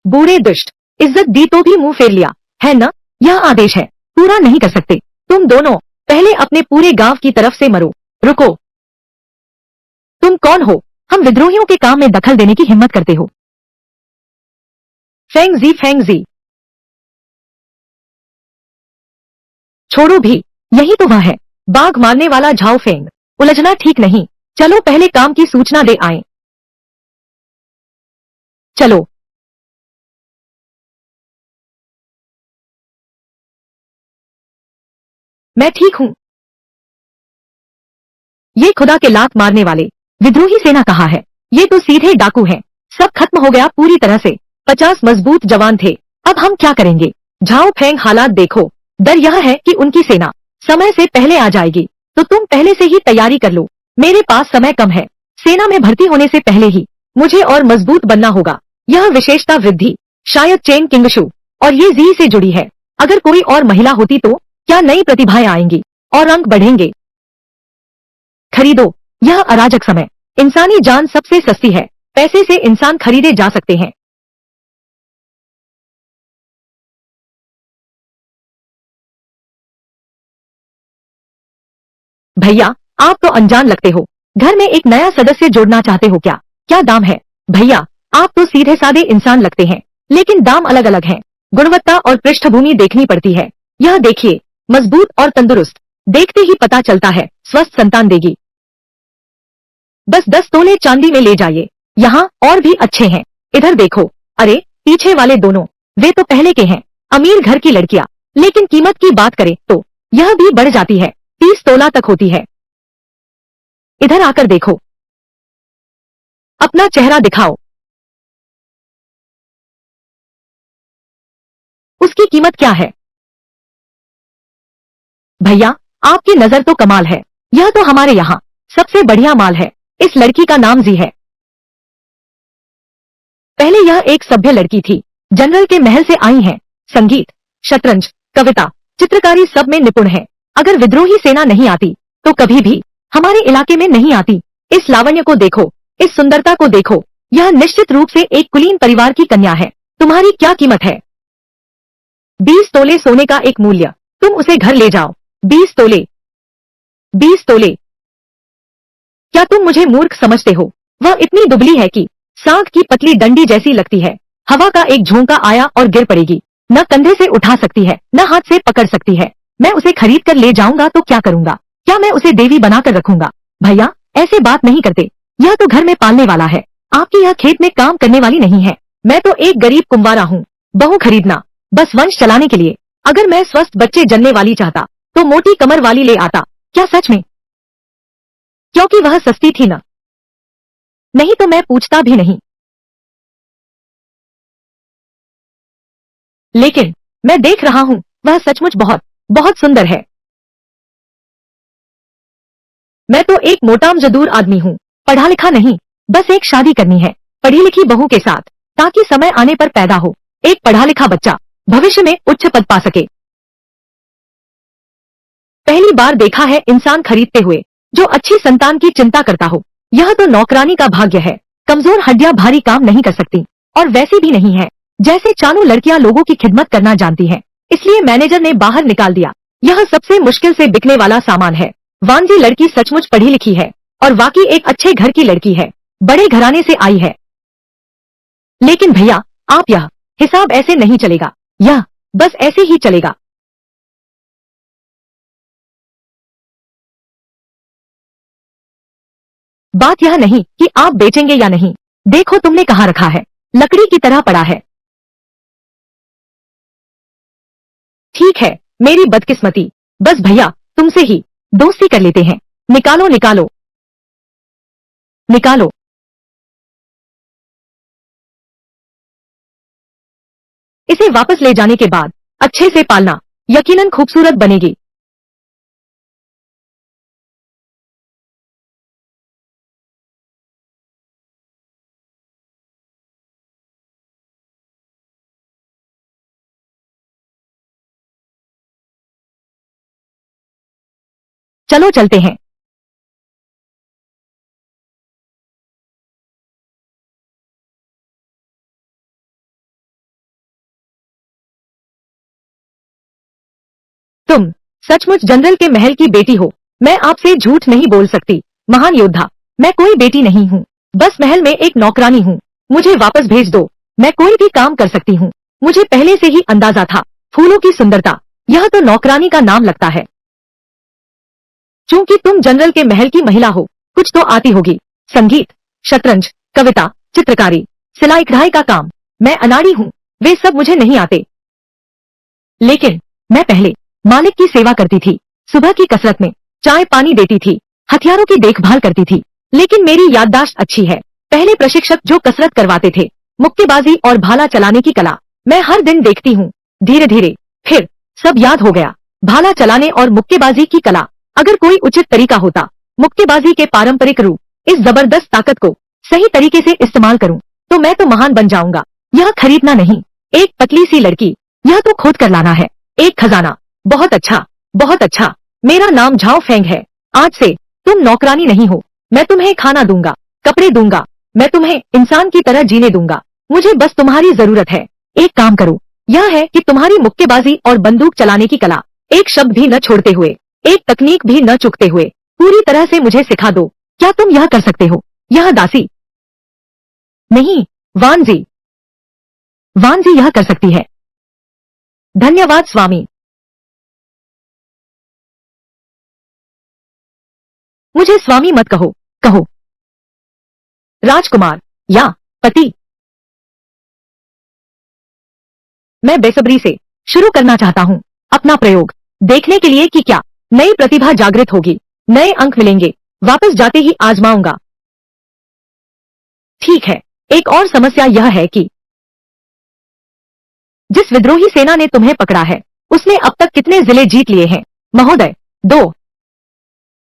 बूढ़े दुष्ट, इज्जत दी तो भी मुंह फेर लिया है न? यह आदेश है, पूरा नहीं कर सकते। तुम दोनों पहले अपने पूरे गांव की तरफ से मरो। रुको, तुम कौन हो? हम विद्रोहियों के काम में दखल देने की हिम्मत करते हो? फेंग जी, फेंग जी। छोड़ो भी, यही तो वह है, बाघ मारने वाला झाओ फेंग। उलझना ठीक नहीं। चलो पहले काम की सूचना दे आए। चलो। मैं ठीक हूं। ये खुदा के लात मारने वाले विद्रोही सेना कहाँ है? ये तो सीधे डाकू हैं। सब खत्म हो गया पूरी तरह से। 50 मजबूत जवान थे, अब हम क्या करेंगे? झाओ फेंग, हालात देखो। डर यह है कि उनकी सेना समय से पहले आ जाएगी, तो तुम पहले से ही तैयारी कर लो। मेरे पास समय कम है। सेना में भर्ती होने से पहले ही मुझे और मजबूत बनना होगा। यह विशेषता वृद्धि शायद चेन किंगशु और ये जी से जुड़ी है। अगर कोई और महिला होती तो क्या नई प्रतिभाएं आएंगी और अंक बढ़ेंगे। खरीदो, यह अराजक समय। इंसानी जान सबसे सस्ती है। पैसे से इंसान खरीदे जा सकते हैं। भैया, आप तो अनजान लगते हो। घर में एक नया सदस्य जोड़ना चाहते हो क्या? क्या दाम है? भैया, आप तो सीधे सादे इंसान लगते हैं, लेकिन दाम अलग अलग हैं। गुणवत्ता और पृष्ठभूमि देखनी पड़ती है। यह देखिए, मजबूत और तंदुरुस्त, देखते ही पता चलता है स्वस्थ संतान देगी। बस 10 तोले चांदी में ले जाइए। यहाँ और भी अच्छे हैं, इधर देखो। अरे पीछे वाले दोनों, वे तो पहले के हैं, अमीर घर की लड़कियां। लेकिन कीमत की बात करें तो यह भी बढ़ जाती है, 30 तोला तक होती है। इधर आकर देखो, अपना चेहरा दिखाओ। उसकी कीमत क्या है? भैया, आपकी नजर तो कमाल है। यह तो हमारे यहाँ सबसे बढ़िया माल है। इस लड़की का नाम जी है। पहले यह एक सभ्य लड़की थी। जनरल के महल से आई हैं। संगीत, शतरंज, कविता, चित्रकारी सब में निपुण है। अगर विद्रोही सेना नहीं आती तो कभी भी हमारे इलाके में नहीं आती। इस लावण्य को देखो, इस सुंदरता को देखो। यह निश्चित रूप से एक कुलीन परिवार की कन्या है। तुम्हारी क्या कीमत है? 20 तोले सोने का एक मूल्य। तुम उसे घर ले जाओ। 20 तोले, 20 तोले। क्या तुम मुझे मूर्ख समझते हो? वह इतनी दुबली है कि सांड की पतली डंडी जैसी लगती है। हवा का एक झोंका आया और गिर पड़ेगी। न कंधे से उठा सकती है, न हाथ से पकड़ सकती है। मैं उसे खरीद कर ले जाऊंगा तो क्या करूंगा? क्या मैं उसे देवी बनाकर रखूंगा? भैया, ऐसे बात नहीं करते। यह तो घर में पालने वाला है। आपकी यह खेत में काम करने वाली नहीं है। मैं तो एक गरीब कुंवारा हूँ। बहू खरीदना बस वंश चलाने के लिए। अगर मैं स्वस्थ बच्चे जनने वाली चाहता तो मोटी कमर वाली ले आता। क्या सच में? क्योंकि वह सस्ती थी ना? नहीं तो मैं पूछता भी नहीं। लेकिन मैं देख रहा हूँ, वह सचमुच बहुत बहुत सुंदर है। मैं तो एक मोटा मजदूर आदमी हूँ, पढ़ा लिखा नहीं। बस एक शादी करनी है पढ़ी लिखी बहू के साथ, ताकि समय आने पर पैदा हो एक पढ़ा लिखा बच्चा, भविष्य में उच्च पद पा सके। पहली बार देखा है इंसान खरीदते हुए जो अच्छी संतान की चिंता करता हो। यह तो नौकरानी का भाग्य है। कमजोर हड्डियां भारी काम नहीं कर सकती, और वैसी भी नहीं है जैसे चानू लड़कियां लोगों की खिदमत करना जानती हैं। इसलिए मैनेजर ने बाहर निकाल दिया। यह सबसे मुश्किल से बिकने वाला सामान है। वांजी लड़की सचमुच पढ़ी लिखी है और वाकई एक अच्छे घर की लड़की है। बड़े घराने से आई है। लेकिन भैया, आप यह हिसाब ऐसे नहीं चलेगा, यह बस ऐसे ही चलेगा। बात यह नहीं कि आप बेचेंगे या नहीं। देखो तुमने कहाँ रखा है, लकड़ी की तरह पड़ा है। ठीक है, मेरी बदकिस्मती। बस भैया, तुमसे ही दोस्ती कर लेते हैं। निकालो निकालो निकालो। इसे वापस ले जाने के बाद अच्छे से पालना, यकीनन खूबसूरत बनेगी। चलो चलते हैं। तुम सचमुच जनरल के महल की बेटी हो। मैं आपसे झूठ नहीं बोल सकती, महान योद्धा। मैं कोई बेटी नहीं हूँ, बस महल में एक नौकरानी हूँ। मुझे वापस भेज दो, मैं कोई भी काम कर सकती हूँ। मुझे पहले से ही अंदाजा था, फूलों की सुंदरता, यह तो नौकरानी का नाम लगता है। चूंकि तुम जनरल के महल की महिला हो, कुछ तो आती होगी। संगीत, शतरंज, कविता, चित्रकारी, सिलाई कढ़ाई का काम। मैं अनाड़ी हूँ, वे सब मुझे नहीं आते। लेकिन मैं पहले मालिक की सेवा करती थी। सुबह की कसरत में चाय पानी देती थी, हथियारों की देखभाल करती थी। लेकिन मेरी याददाश्त अच्छी है। पहले प्रशिक्षक जो कसरत करवाते थे, मुक्केबाजी और भाला चलाने की कला, मैं हर दिन देखती हूँ। धीरे धीरे फिर सब याद हो गया। भाला चलाने और मुक्केबाजी की कला, अगर कोई उचित तरीका होता, मुक्केबाजी के पारंपरिक रूप, इस जबरदस्त ताकत को सही तरीके से इस्तेमाल करूं, तो मैं तो महान बन जाऊंगा। यह खरीदना नहीं, एक पतली सी लड़की, यह तो खोद कर लाना है, एक खजाना। बहुत अच्छा, बहुत अच्छा। मेरा नाम झाओ फेंग है। आज से तुम नौकरानी नहीं हो। मैं तुम्हें खाना दूंगा, कपड़े दूंगा, मैं तुम्हें इंसान की तरह जीने दूंगा। मुझे बस तुम्हारी जरूरत है। एक काम करो, यह है कि तुम्हारी मुक्केबाजी और बंदूक चलाने की कला, एक शब्द भी न छोड़ते हुए, एक तकनीक भी न चूकते हुए, पूरी तरह से मुझे सिखा दो। क्या तुम यह कर सकते हो? यह दासी नहीं, वानजी, वानजी यह कर सकती है। धन्यवाद स्वामी। मुझे स्वामी मत कहो, कहो राजकुमार या पति। मैं बेसब्री से शुरू करना चाहता हूँ अपना प्रयोग, देखने के लिए कि क्या नई प्रतिभा जागृत होगी, नए अंक मिलेंगे। वापस जाते ही आजमाऊंगा। ठीक है, एक और समस्या यह है कि जिस विद्रोही सेना ने तुम्हें पकड़ा है, उसने अब तक कितने जिले जीत लिए हैं? महोदय, 2।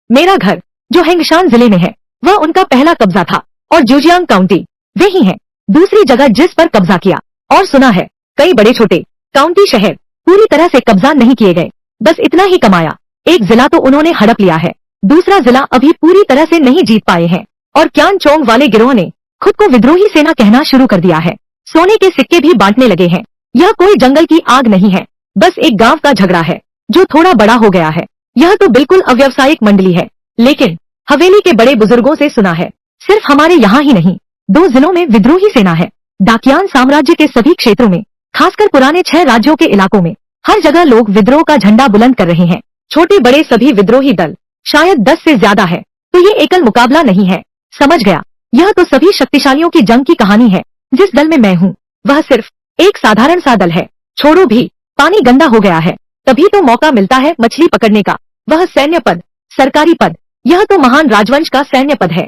मेरा घर जो हेंगशान जिले में है, वह उनका पहला कब्जा था, और जूजियांग काउंटी वे ही है दूसरी जगह जिस पर कब्जा किया। और सुना है कई बड़े छोटे काउंटी शहर पूरी तरह से कब्जा नहीं किए गए, बस इतना ही कमाया। एक जिला तो उन्होंने हड़प लिया है, दूसरा जिला अभी पूरी तरह से नहीं जीत पाए हैं। और क्यान चोंग वाले गिरोह ने खुद को विद्रोही सेना कहना शुरू कर दिया है। सोने के सिक्के भी बांटने लगे हैं। यह कोई जंगल की आग नहीं है, बस एक गांव का झगड़ा है जो थोड़ा बड़ा हो गया है। यह तो बिल्कुल अव्यावसायिक मंडली है, लेकिन हवेली के बड़े बुजुर्गों से सुना है, सिर्फ हमारे यहाँ ही नहीं, 2 जिलों में विद्रोही सेना है। डाकियान साम्राज्य के सभी क्षेत्रों में, खासकर पुराने 6 राज्यों के इलाकों में, हर जगह लोग विद्रोह का झंडा बुलंद कर रहे हैं। छोटे बड़े सभी विद्रोही दल, शायद 10 से ज्यादा है, तो ये एकल मुकाबला नहीं है। समझ गया, यह तो सभी शक्तिशालियों की जंग की कहानी है। जिस दल में मैं हूँ, वह सिर्फ एक साधारण सा दल है। छोड़ो भी, पानी गंदा हो गया है, तभी तो मौका मिलता है मछली पकड़ने का। वह सैन्य पद, सरकारी पद, यह तो महान राजवंश का सैन्य पद है,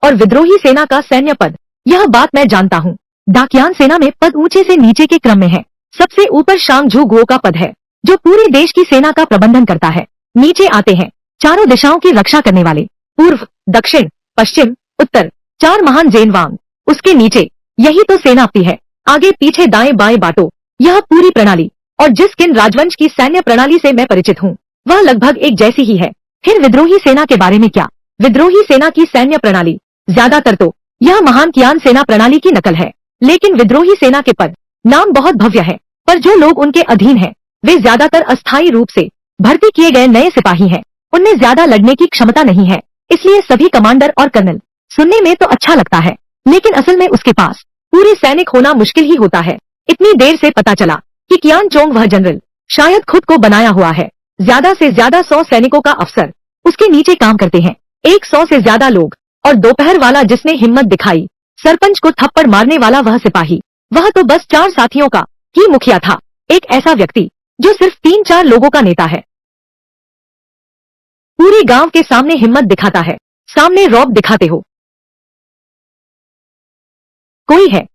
और विद्रोही सेना का सैन्य पद, यह बात मैं जानता हूँ। डाकियान सेना में पद ऊंचे से नीचे के क्रम में है। सबसे ऊपर शांगझू गुओ का पद है, जो पूरे देश की सेना का प्रबंधन करता है। नीचे आते हैं चारों दिशाओं की रक्षा करने वाले, पूर्व, दक्षिण, पश्चिम, उत्तर, 4 महान जेनवांग। उसके नीचे यही तो सेनापति है। आगे पीछे दाएं बाएं बाटो, यह पूरी प्रणाली। और जिस किन राजवंश की सैन्य प्रणाली से मैं परिचित हूँ, वह लगभग एक जैसी ही है। फिर विद्रोही सेना के बारे में क्या? विद्रोही सेना की सैन्य प्रणाली, ज्यादातर तो यह महान कियान सेना प्रणाली की नकल है। लेकिन विद्रोही सेना के पद, नाम बहुत भव्य है, पर जो लोग उनके अधीन हैं, वे ज्यादातर अस्थायी रूप से भर्ती किए गए नए सिपाही हैं। उनमें ज्यादा लड़ने की क्षमता नहीं है, इसलिए सभी कमांडर और कर्नल सुनने में तो अच्छा लगता है, लेकिन असल में उसके पास पूरे सैनिक होना मुश्किल ही होता है। इतनी देर से पता चला कि कियान चोंग वह जनरल शायद खुद को बनाया हुआ है। ज्यादा से ज्यादा 100 सैनिकों का अफसर उसके नीचे काम करते हैं, 100 से ज्यादा लोग, और दोपहर वाला जिसने हिम्मत दिखाई सरपंच को थप्पड़ मारने वाला वह सिपाही, वह तो बस 4 साथियों का ही मुखिया था। एक ऐसा व्यक्ति जो सिर्फ 3-4 लोगों का नेता है, पूरे गांव के सामने हिम्मत दिखाता है, सामने रौब दिखाते हो। कोई है?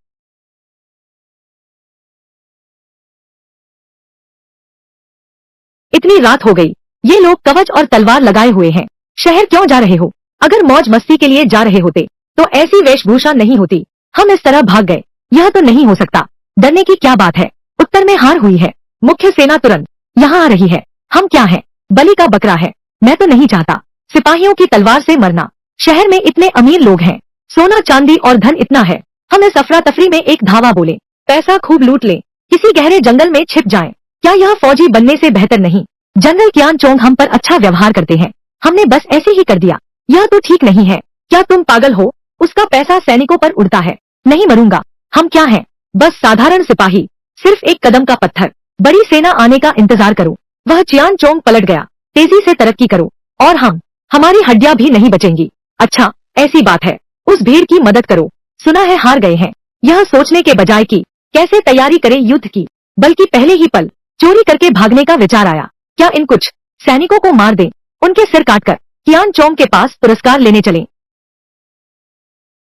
इतनी रात हो गई, ये लोग कवच और तलवार लगाए हुए हैं। शहर क्यों जा रहे हो? अगर मौज मस्ती के लिए जा रहे होते तो ऐसी वेशभूषा नहीं होती। हम इस तरह भाग गए, यह तो नहीं हो सकता। डरने की क्या बात है? उत्तर में हार हुई है। मुख्य सेना तुरंत यहाँ आ रही है। हम क्या हैं? बलि का बकरा है। मैं तो नहीं चाहता सिपाहियों की तलवार से मरना। शहर में इतने अमीर लोग हैं, सोना चांदी और धन इतना है, हम इस अफरा तफरी में एक धावा बोले, पैसा खूब लूट लें, किसी गहरे जंगल में छिप जाएं। क्या यह फौजी बनने से बेहतर नहीं? जनरल कियान चोंग हम पर अच्छा व्यवहार करते हैं, हमने बस ऐसे ही कर दिया। यह तो ठीक नहीं है। क्या तुम पागल हो? उसका पैसा सैनिकों पर उड़ता है। नहीं मरूंगा। हम क्या हैं? बस साधारण सिपाही, सिर्फ एक कदम का पत्थर। बड़ी सेना आने का इंतजार करो। वह चियान चोंग पलट गया। तेजी से तरक्की करो और हमारी हड्डियां भी नहीं बचेंगी। अच्छा, ऐसी बात है। उस भीड़ की मदद करो। सुना है हार गए हैं। यह सोचने के बजाय कि कैसे तैयारी करें युद्ध की, बल्कि पहले ही पल चोरी करके भागने का विचार आया। क्या इन कुछ सैनिकों को मार दें, उनके सिर काटकर कियान चोंग के पास पुरस्कार लेने चलें?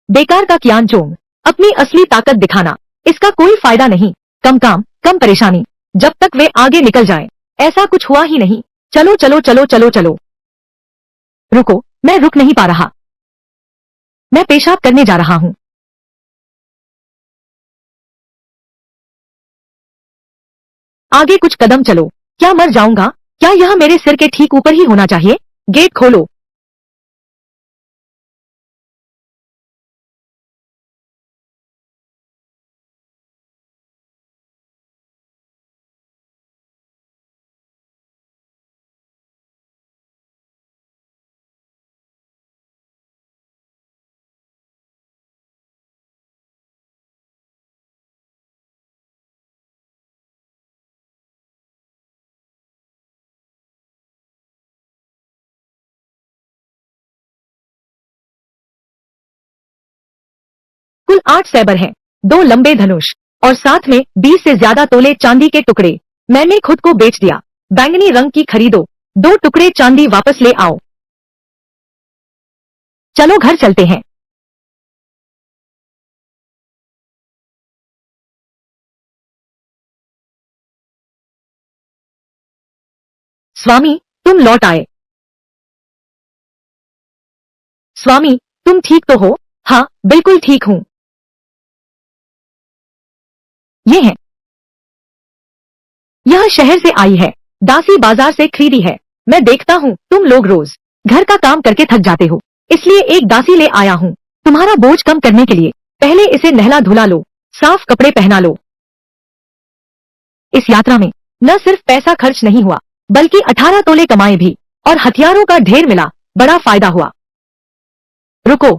बेकार का कियान चोंग, अपनी असली ताकत दिखाना, इसका कोई फायदा नहीं। कम काम, कम परेशानी, जब तक वे आगे निकल जाएं। ऐसा कुछ हुआ ही नहीं। चलो चलो चलो चलो चलो। रुको, मैं रुक नहीं पा रहा। मैं पेशाब करने जा रहा हूँ। आगे कुछ कदम चलो। क्या मर जाऊंगा? क्या यह मेरे सिर के ठीक ऊपर ही होना चाहिए? गेट खोलो। कुल 8 सैबर हैं, 2 लंबे धनुष और साथ में 20 से ज्यादा तोले चांदी के टुकड़े। मैंने खुद को बेच दिया। बैंगनी रंग की खरीदो, 2 टुकड़े चांदी वापस ले आओ। चलो घर चलते हैं। स्वामी, तुम लौट आए। स्वामी, तुम ठीक तो हो? हाँ, बिल्कुल ठीक हूँ। ये है। यह शहर से आई है, दासी बाजार से खरीदी है। मैं देखता हूँ तुम लोग रोज घर का काम करके थक जाते हो, इसलिए एक दासी ले आया हूँ तुम्हारा बोझ कम करने के लिए। पहले इसे नहला धुला लो, साफ कपड़े पहना लो। इस यात्रा में न सिर्फ पैसा खर्च नहीं हुआ, बल्कि 18 तोले कमाए भी, और हथियारों का ढेर मिला। बड़ा फायदा हुआ। रुको,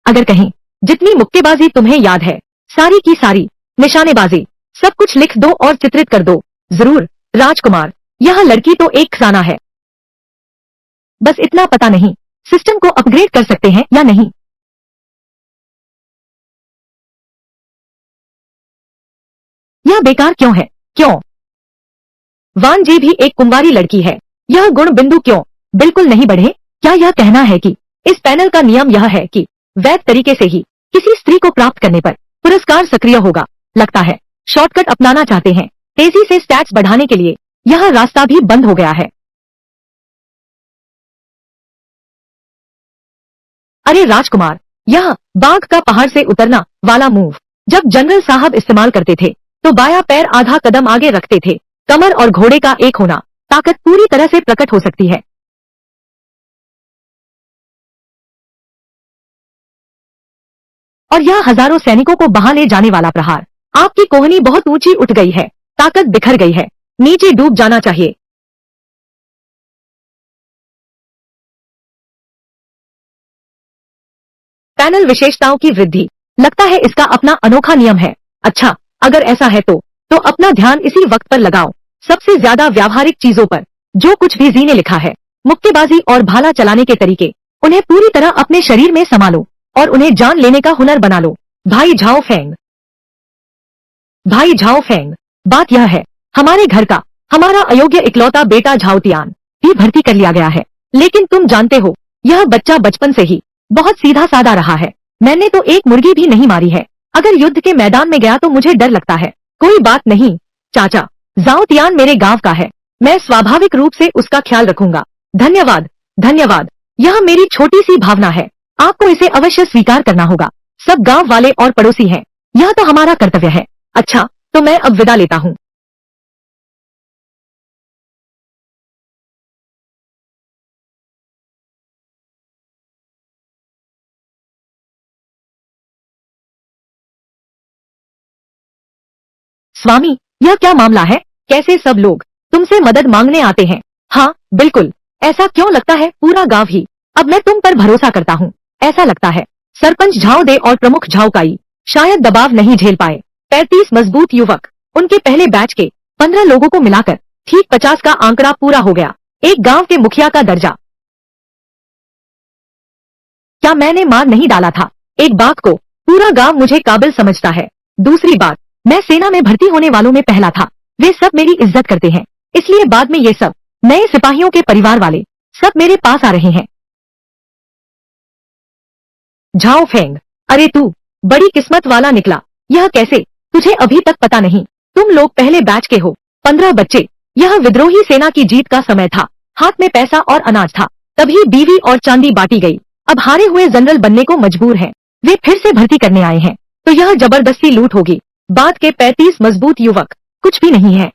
अगर कहीं जितनी मुक्केबाजी तुम्हें याद है, सारी की सारी, निशानेबाजी, सब कुछ लिख दो और चित्रित कर दो। जरूर राजकुमार, यह लड़की तो एक खजाना है। बस इतना पता नहीं सिस्टम को अपग्रेड कर सकते हैं या नहीं। यह बेकार क्यों है? क्यों? वान जी भी एक कुंवारी लड़की है। यह गुण बिंदु क्यों बिल्कुल नहीं बढ़े? क्या यह कहना है कि इस पैनल का नियम यह है कि वैध तरीके से ही किसी स्त्री को प्राप्त करने पर पुरस्कार सक्रिय होगा? लगता है शॉर्टकट अपनाना चाहते हैं। तेजी से स्टैट्स बढ़ाने के लिए यह रास्ता भी बंद हो गया है। अरे राजकुमार, यह बाघ का पहाड़ से उतरना वाला मूव जब जनरल साहब इस्तेमाल करते थे तो बायां पैर आधा कदम आगे रखते थे। कमर और घोड़े का एक होना, ताकत पूरी तरह से प्रकट हो सकती है। और यह हजारों सैनिकों को बहा ले जाने वाला प्रहार। आपकी कोहनी बहुत ऊंची उठ गई है, ताकत बिखर गई है, नीचे डूब जाना चाहिए। चैनल विशेषताओं की वृद्धि। लगता है इसका अपना अनोखा नियम है। अच्छा, अगर ऐसा है तो अपना ध्यान इसी वक्त पर लगाओ, सबसे ज्यादा व्यावहारिक चीजों पर। जो कुछ भी जी ने लिखा है, मुक्केबाजी और भाला चलाने के तरीके, उन्हें पूरी तरह अपने शरीर में समा लो और उन्हें जान लेने का हुनर बना लो। भाई झाओ फेंग। भाई झाओ फेंग, बात यह है, हमारे घर का हमारा अयोग्य इकलौता बेटा झाओ तियान भी भर्ती कर लिया गया है। लेकिन तुम जानते हो, यह बच्चा बचपन से ही बहुत सीधा साधा रहा है। मैंने तो एक मुर्गी भी नहीं मारी है। अगर युद्ध के मैदान में गया तो मुझे डर लगता है। कोई बात नहीं चाचा, झाओ तियान मेरे गांव का है, मैं स्वाभाविक रूप से उसका ख्याल रखूंगा। धन्यवाद, धन्यवाद। यह मेरी छोटी सी भावना है, आपको इसे अवश्य स्वीकार करना होगा। सब गांव वाले और पड़ोसी हैं, यह तो हमारा कर्तव्य है। अच्छा, तो मैं अब विदा लेता हूँ। स्वामी, यह क्या मामला है? कैसे सब लोग तुमसे मदद मांगने आते हैं? हाँ बिल्कुल, ऐसा क्यों लगता है पूरा गांव ही अब मैं तुम पर भरोसा करता हूँ। ऐसा लगता है सरपंच झाओ दे और प्रमुख झाओ काई शायद दबाव नहीं झेल पाए। 35 मजबूत युवक, उनके पहले बैच के 15 लोगों को मिलाकर ठीक 50 का आंकड़ा पूरा हो गया। एक गांव के मुखिया का दर्जा। क्या मैंने मार नहीं डाला था? एक बात को पूरा गांव मुझे काबिल समझता है। दूसरी बात, मैं सेना में भर्ती होने वालों में पहला था। वे सब मेरी इज्जत करते हैं, इसलिए बाद में ये सब नए सिपाहियों के परिवार वाले सब मेरे पास आ रहे हैं। झाओ फेंग, अरे तू बड़ी किस्मत वाला निकला। यह कैसे? तुझे अभी तक पता नहीं, तुम लोग पहले बैच के हो। 15 बच्चे। यह विद्रोही सेना की जीत का समय था, हाथ में पैसा और अनाज था, तभी बीवी और चांदी बांटी गई। अब हारे हुए जनरल बनने को मजबूर हैं। वे फिर से भर्ती करने आए हैं, तो यह जबरदस्ती लूट होगी। बाद के 35 मजबूत युवक कुछ भी नहीं है।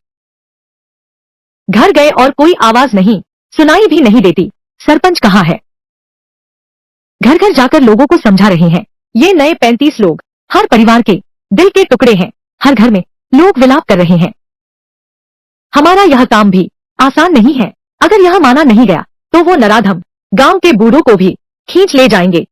घर गए और कोई आवाज नहीं सुनाई भी नहीं देती। सरपंच कहाँ है? घर घर जाकर लोगों को समझा रहे हैं। ये नए 35 लोग हर परिवार के दिल के टुकड़े हैं। हर घर में लोग विलाप कर रहे हैं। हमारा यह काम भी आसान नहीं है। अगर यह माना नहीं गया तो वो नराधम गांव के बूढ़ों को भी खींच ले जाएंगे।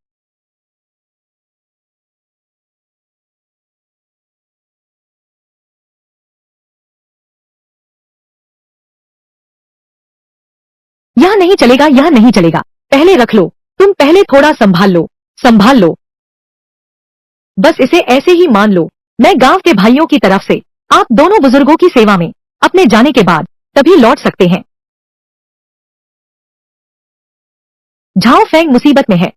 यह नहीं चलेगा, यह नहीं चलेगा। पहले रख लो, तुम पहले थोड़ा संभाल लो, संभाल लो। बस इसे ऐसे ही मान लो। मैं गांव के भाइयों की तरफ से आप दोनों बुजुर्गों की सेवा में अपने जाने के बाद तभी लौट सकते हैं। झाओ फेंग मुसीबत में है।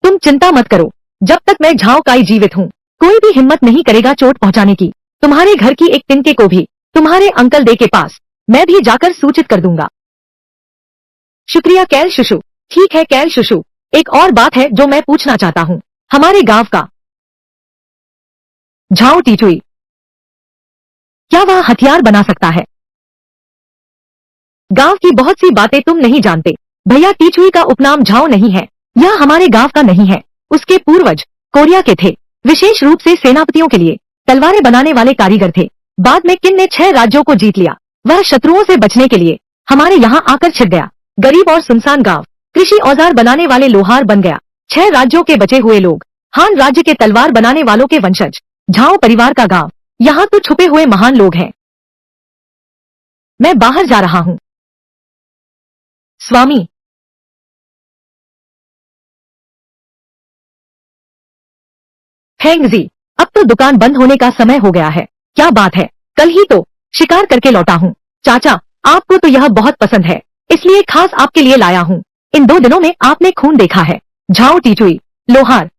तुम चिंता मत करो, जब तक मैं झाओ काई जीवित हूँ कोई भी हिम्मत नहीं करेगा चोट पहुंचाने की। तुम्हारे घर की एक तिनके को भी तुम्हारे अंकल दे के पास मैं भी जाकर सूचित कर दूंगा। शुक्रिया कैल शुशु। ठीक है कैल शुशु, एक और बात है जो मैं पूछना चाहता हूँ। हमारे गांव का झाओ टीचुई, क्या वह हथियार बना सकता है? गांव की बहुत सी बातें तुम नहीं जानते। भैया टीचुई का उपनाम झाओ नहीं है, यह हमारे गांव का नहीं है। उसके पूर्वज कोरिया के थे, विशेष रूप से सेनापतियों के लिए तलवारें बनाने वाले कारीगर थे। बाद में किन ने 6 राज्यों को जीत लिया। वह शत्रुओं से बचने के लिए हमारे यहाँ आकर छिप गया। गरीब और सुनसान गांव, कृषि औजार बनाने वाले लोहार बन गया। 6 राज्यों के बचे हुए लोग हान राज्य के तलवार बनाने वालों के वंशज। झाओ परिवार का गांव, यहाँ तो छुपे हुए महान लोग हैं। मैं बाहर जा रहा हूँ। स्वामी, हैंगजी, अब तो दुकान बंद होने का समय हो गया है। क्या बात है, कल ही तो शिकार करके लौटा हूँ। चाचा, आपको तो यह बहुत पसंद है, इसलिए खास आपके लिए लाया हूँ। इन 2 दिनों में आपने खून देखा है। झाओ टीचुई, लोहार।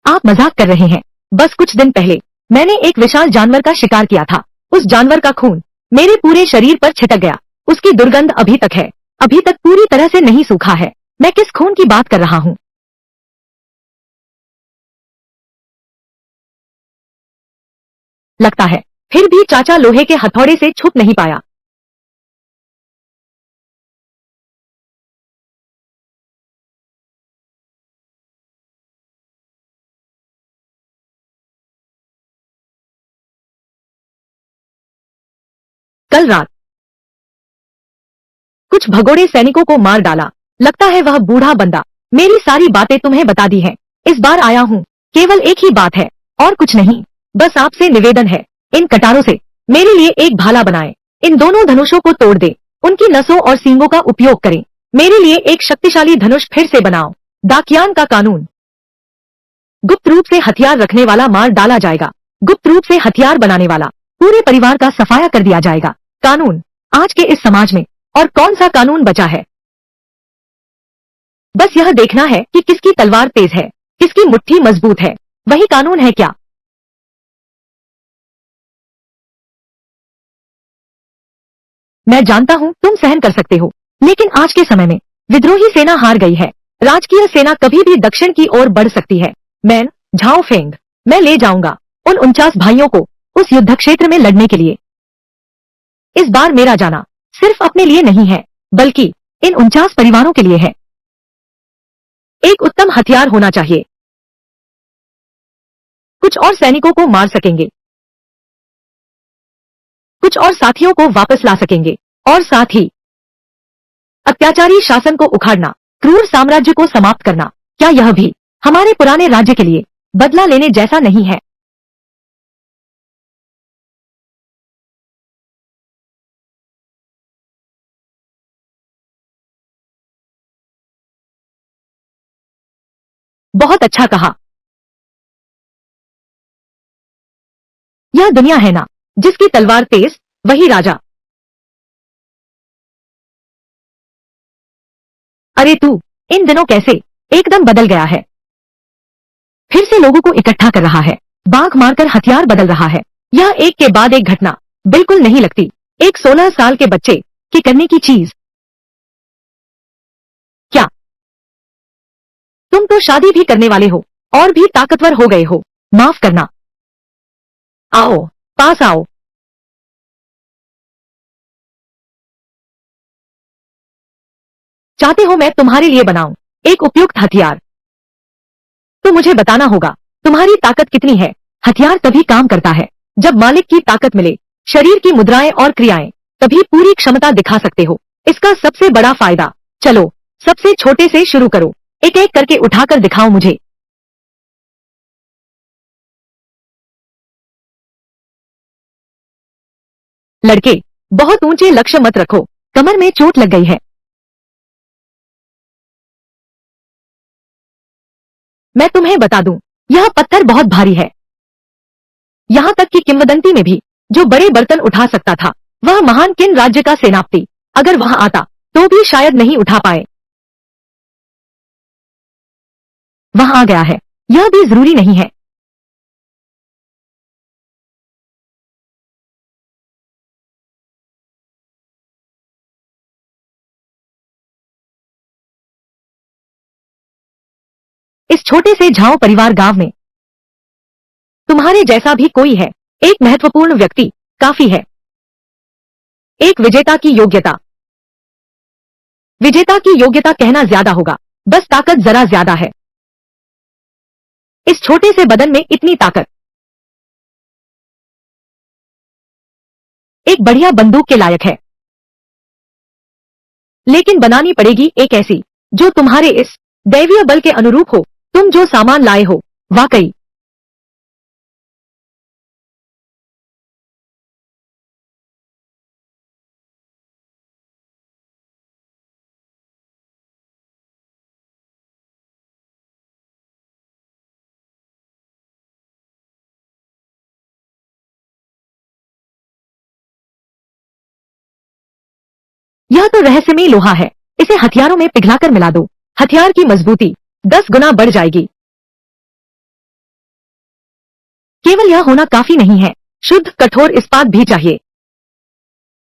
आप मजाक कर रहे हैं। बस कुछ दिन पहले मैंने एक विशाल जानवर का शिकार किया था। उस जानवर का खून मेरे पूरे शरीर पर छिटक गया। उसकी दुर्गंध अभी तक है, अभी तक पूरी तरह से नहीं सूखा है। मैं किस खून की बात कर रहा हूँ? लगता है फिर भी चाचा लोहे के हथौड़े से छुप नहीं पाया। कल रात कुछ भगोड़े सैनिकों को मार डाला। लगता है वह बूढ़ा बंदा मेरी सारी बातें तुम्हें बता दी है। इस बार आया हूँ केवल एक ही बात है और कुछ नहीं। बस आपसे निवेदन है, इन कटारों से मेरे लिए एक भाला बनाए। इन दोनों धनुषों को तोड़ दे, उनकी नसों और सींगों का उपयोग करें। मेरे लिए एक शक्तिशाली धनुष फिर से बनाओ। डाकियान का कानून। गुप्त रूप से हथियार रखने वाला मार डाला जाएगा। गुप्त रूप से हथियार बनाने वाला पूरे परिवार का सफाया कर दिया जाएगा। कानून। आज के इस समाज में और कौन सा कानून बचा है? बस यह देखना है कि किसकी तलवार तेज है, किसकी मुट्ठी मजबूत है। वही कानून है क्या? मैं जानता हूँ तुम सहन कर सकते हो, लेकिन आज के समय में विद्रोही सेना हार गई है। राजकीय सेना कभी भी दक्षिण की ओर बढ़ सकती है। मैन झाओ फेंग, मैं ले जाऊंगा उन 49 भाइयों को उस युद्ध क्षेत्र में लड़ने के लिए। इस बार मेरा जाना सिर्फ अपने लिए नहीं है, बल्कि इन 49 परिवारों के लिए है। एक उत्तम हथियार होना चाहिए। कुछ और सैनिकों को मार सकेंगे, कुछ और साथियों को वापस ला सकेंगे, और साथ ही अत्याचारी शासन को उखाड़ना, क्रूर साम्राज्य को समाप्त करना। क्या यह भी हमारे पुराने राज्य के लिए बदला लेने जैसा नहीं है? बहुत अच्छा कहा। यह दुनिया है ना, जिसकी तलवार तेज वही राजा। अरे तू इन दिनों कैसे एकदम बदल गया है? फिर से लोगों को इकट्ठा कर रहा है, बाघ मारकर हथियार बदल रहा है। यह एक के बाद एक घटना बिल्कुल नहीं लगती एक 16 साल के बच्चे की करने की चीज। क्या तुम तो शादी भी करने वाले हो और भी ताकतवर हो गए हो? माफ करना। आओ पास आओ। चाहते हो मैं तुम्हारे लिए बनाऊं एक उपयुक्त हथियार? तो मुझे बताना होगा तुम्हारी ताकत कितनी है। हथियार तभी काम करता है जब मालिक की ताकत मिले। शरीर की मुद्राएं और क्रियाएं तभी पूरी क्षमता दिखा सकते हो। इसका सबसे बड़ा फायदा। चलो सबसे छोटे से शुरू करो, एक एक करके उठाकर दिखाओ मुझे। लड़के बहुत ऊंचे लक्ष्य मत रखो, कमर में चोट लग गई है। मैं तुम्हें बता दूं, यह पत्थर बहुत भारी है। यहाँ तक कि किंवदंती में भी जो बड़े बर्तन उठा सकता था वह महान किन राज्य का सेनापति अगर वहां आता तो भी शायद नहीं उठा पाए। वहां आ गया है, यह भी जरूरी नहीं है। इस छोटे से झांव परिवार गांव में तुम्हारे जैसा भी कोई है, एक महत्वपूर्ण व्यक्ति काफी है। एक विजेता की योग्यता। विजेता की योग्यता कहना ज्यादा होगा, बस ताकत जरा ज्यादा है। इस छोटे से बदन में इतनी ताकत। एक बढ़िया बंदूक के लायक है, लेकिन बनानी पड़ेगी एक ऐसी जो तुम्हारे इस दैवीय बल के अनुरूप हो। तुम जो सामान लाए हो वाकई यह तो रहस्यमयी लोहा है। इसे हथियारों में पिघलाकर मिला दो, हथियार की मजबूती 10 गुना बढ़ जाएगी। केवल यह होना काफी नहीं है, शुद्ध कठोर इस्पात भी चाहिए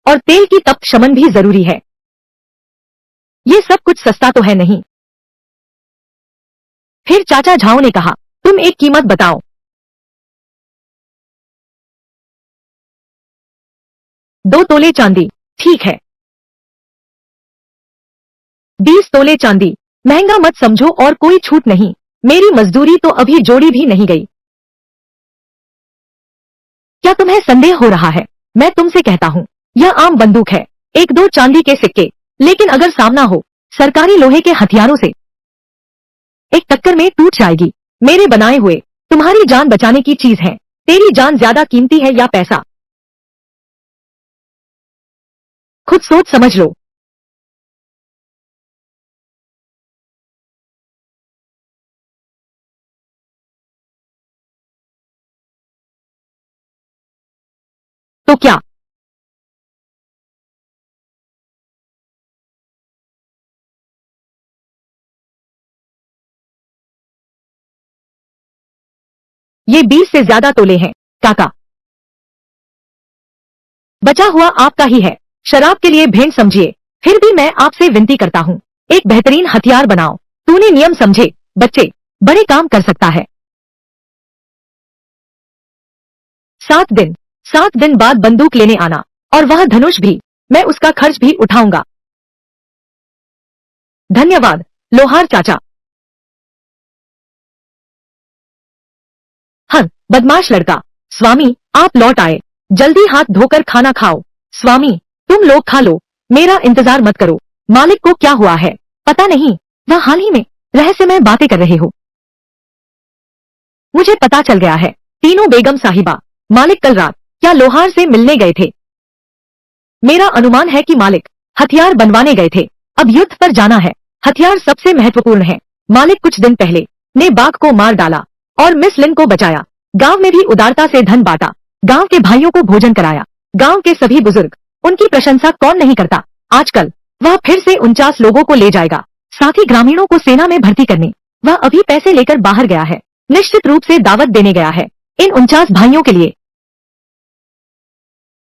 और तेल की तप्त शमन भी जरूरी है। ये सब कुछ सस्ता तो है नहीं। फिर चाचा झाओ ने कहा, तुम एक कीमत बताओ। 2 तोले चांदी। ठीक है। 20 तोले चांदी। महंगा मत समझो और कोई छूट नहीं। मेरी मजदूरी तो अभी जोड़ी भी नहीं गई। क्या तुम्हें संदेह हो रहा है? मैं तुमसे कहता हूँ यह आम बंदूक है, एक दो चांदी के सिक्के, लेकिन अगर सामना हो सरकारी लोहे के हथियारों से, एक टक्कर में टूट जाएगी। मेरे बनाए हुए तुम्हारी जान बचाने की चीज है। तेरी जान ज्यादा कीमती है या पैसा? खुद सोच समझ लो। तो क्या? ये 20 से ज्यादा तोले हैं काका। बचा हुआ आपका ही है। शराब के लिए भेंट समझिए। फिर भी मैं आपसे विनती करता हूँ, एक बेहतरीन हथियार बनाओ। तूने नियम समझे? बच्चे, बड़े काम कर सकता है। 7 दिन, 7 दिन बाद बंदूक लेने आना, और वह धनुष भी। मैं उसका खर्च भी उठाऊंगा। धन्यवाद लोहार चाचा। हाँ, बदमाश लड़का। स्वामी, आप लौट आए। जल्दी हाथ धोकर खाना खाओ। स्वामी, तुम लोग खा लो, मेरा इंतजार मत करो। मालिक को क्या हुआ है पता नहीं, वह हाल ही में रहस्यमय बातें कर रहे हो। मुझे पता चल गया है। तीनों बेगम साहिबा, मालिक कल रात क्या लोहार से मिलने गए थे? मेरा अनुमान है कि मालिक हथियार बनवाने गए थे। अब युद्ध पर जाना है, हथियार सबसे महत्वपूर्ण है। मालिक कुछ दिन पहले ने बाघ को मार डाला और मिस लिन को बचाया। गांव में भी उदारता से धन बांटा, गांव के भाइयों को भोजन कराया। गांव के सभी बुजुर्ग, उनकी प्रशंसा कौन नहीं करता। आजकल वह फिर से 49 लोगों को ले जाएगा, साथ ही ग्रामीणों को सेना में भर्ती करने। वह अभी पैसे लेकर बाहर गया है, निश्चित रूप से दावत देने गया है इन 49 भाइयों के लिए।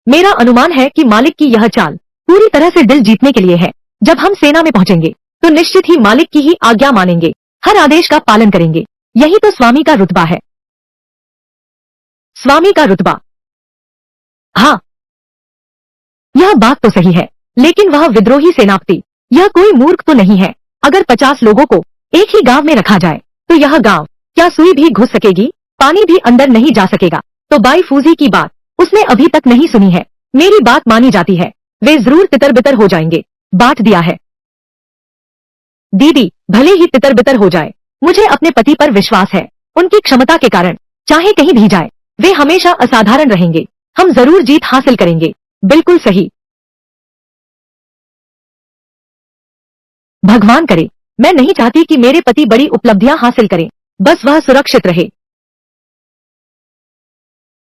मेरा अनुमान है कि मालिक की यह चाल पूरी तरह से दिल जीतने के लिए है। जब हम सेना में पहुंचेंगे तो निश्चित ही मालिक की ही आज्ञा मानेंगे, हर आदेश का पालन करेंगे। यही तो स्वामी का रुतबा है। स्वामी का रुतबा? हाँ, यह बात तो सही है, लेकिन वह विद्रोही सेनापति, यह कोई मूर्ख तो नहीं है। अगर 50 लोगों को एक ही गांव में रखा जाए तो यह गांव क्या सुई भी घुस सकेगी? पानी भी अंदर नहीं जा सकेगा। तो बाई फूजी की बात उसने अभी तक नहीं सुनी है। मेरी बात मानी जाती है, वे जरूर तितर बितर हो जाएंगे। बांट दिया है। दीदी, भले ही तितर बितर हो जाए, मुझे अपने पति पर विश्वास है। उनकी क्षमता के कारण चाहे कहीं भी जाए, वे हमेशा असाधारण रहेंगे। हम जरूर जीत हासिल करेंगे। बिल्कुल सही। भगवान करे। मैं नहीं चाहती कि मेरे पति बड़ी उपलब्धियां हासिल करें, बस वह सुरक्षित रहे।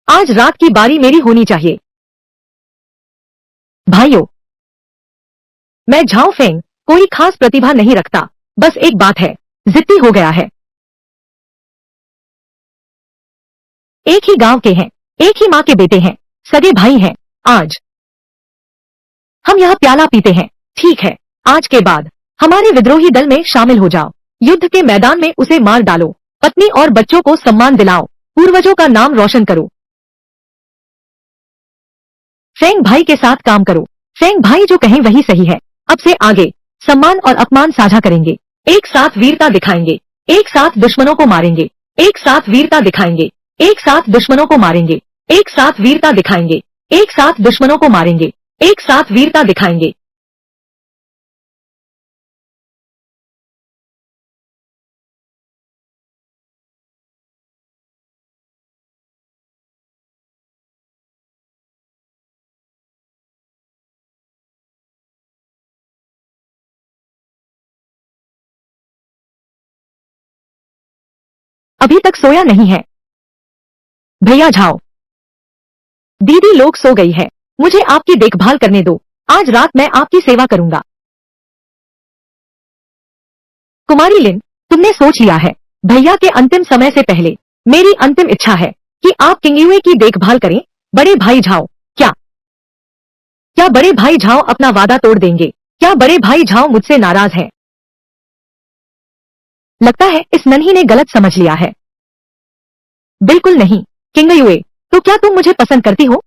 आज रात की बारी मेरी होनी चाहिए। भाइयों, मैं झाओ फेंग कोई खास प्रतिभा नहीं रखता, बस एक बात है, जिद्दी हो गया है। एक ही गांव के हैं, एक ही माँ के बेटे हैं, सगे भाई हैं। आज हम यह प्याला पीते हैं, ठीक है? आज के बाद हमारे विद्रोही दल में शामिल हो जाओ। युद्ध के मैदान में उसे मार डालो। पत्नी और बच्चों को सम्मान दिलाओ। पूर्वजों का नाम रोशन करो। फेंग भाई के साथ काम करो। फेंग भाई जो कहें वही सही है। अब से आगे सम्मान और अपमान साझा करेंगे। एक साथ वीरता दिखाएंगे। एक साथ दुश्मनों को मारेंगे। एक साथ वीरता दिखाएंगे। एक साथ दुश्मनों को मारेंगे। एक साथ वीरता दिखाएंगे। एक साथ दुश्मनों को मारेंगे। एक साथ वीरता दिखाएंगे। अभी तक सोया नहीं है भैया झाओ। दीदी लोग सो गई है, मुझे आपकी देखभाल करने दो। आज रात मैं आपकी सेवा करूंगा। कुमारी लिन, तुमने सोच लिया है, भैया के अंतिम समय से पहले मेरी अंतिम इच्छा है कि आप किंगयुए की देखभाल करें। बड़े भाई झाओ, क्या क्या बड़े भाई झाओ अपना वादा तोड़ देंगे? क्या बड़े भाई झाओ मुझसे नाराज हैं? लगता है इस नन्ही ने गलत समझ लिया है। बिल्कुल नहीं किंगयुए, तो क्या तुम मुझे पसंद करती हो?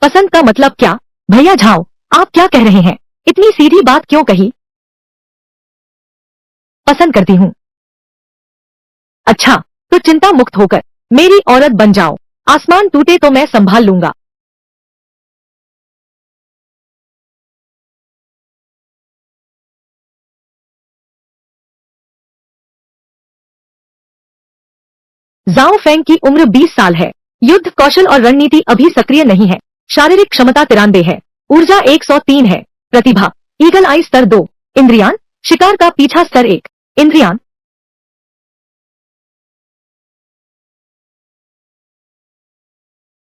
पसंद का मतलब क्या? भैया झाओ, आप क्या कह रहे हैं? इतनी सीधी बात क्यों कही? पसंद करती हूँ। अच्छा, तो चिंता मुक्त होकर मेरी औरत बन जाओ। आसमान टूटे तो मैं संभाल लूंगा। जाओ फेंग की उम्र 20 साल है। युद्ध कौशल और रणनीति अभी सक्रिय नहीं है। शारीरिक क्षमता 93 है। ऊर्जा 103 है। प्रतिभा ईगल आई स्तर 2। इंद्रियान शिकार का पीछा स्तर 1। इंद्रियान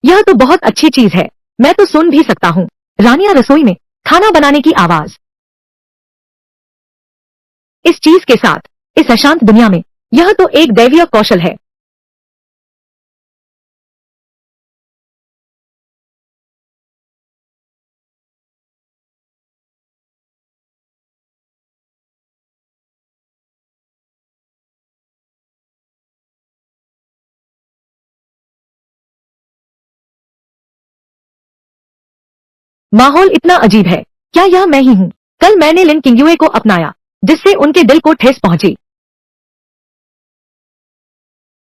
यह तो बहुत अच्छी चीज है। मैं तो सुन भी सकता हूँ। रानिया रसोई में खाना बनाने की आवाज। इस चीज के साथ इस अशांत दुनिया में यह तो एक दैवीय कौशल है। माहौल इतना अजीब है। क्या यह मैं ही हूँ? कल मैंने लिन किंगयुए को अपनाया जिससे उनके दिल को ठेस पहुंची।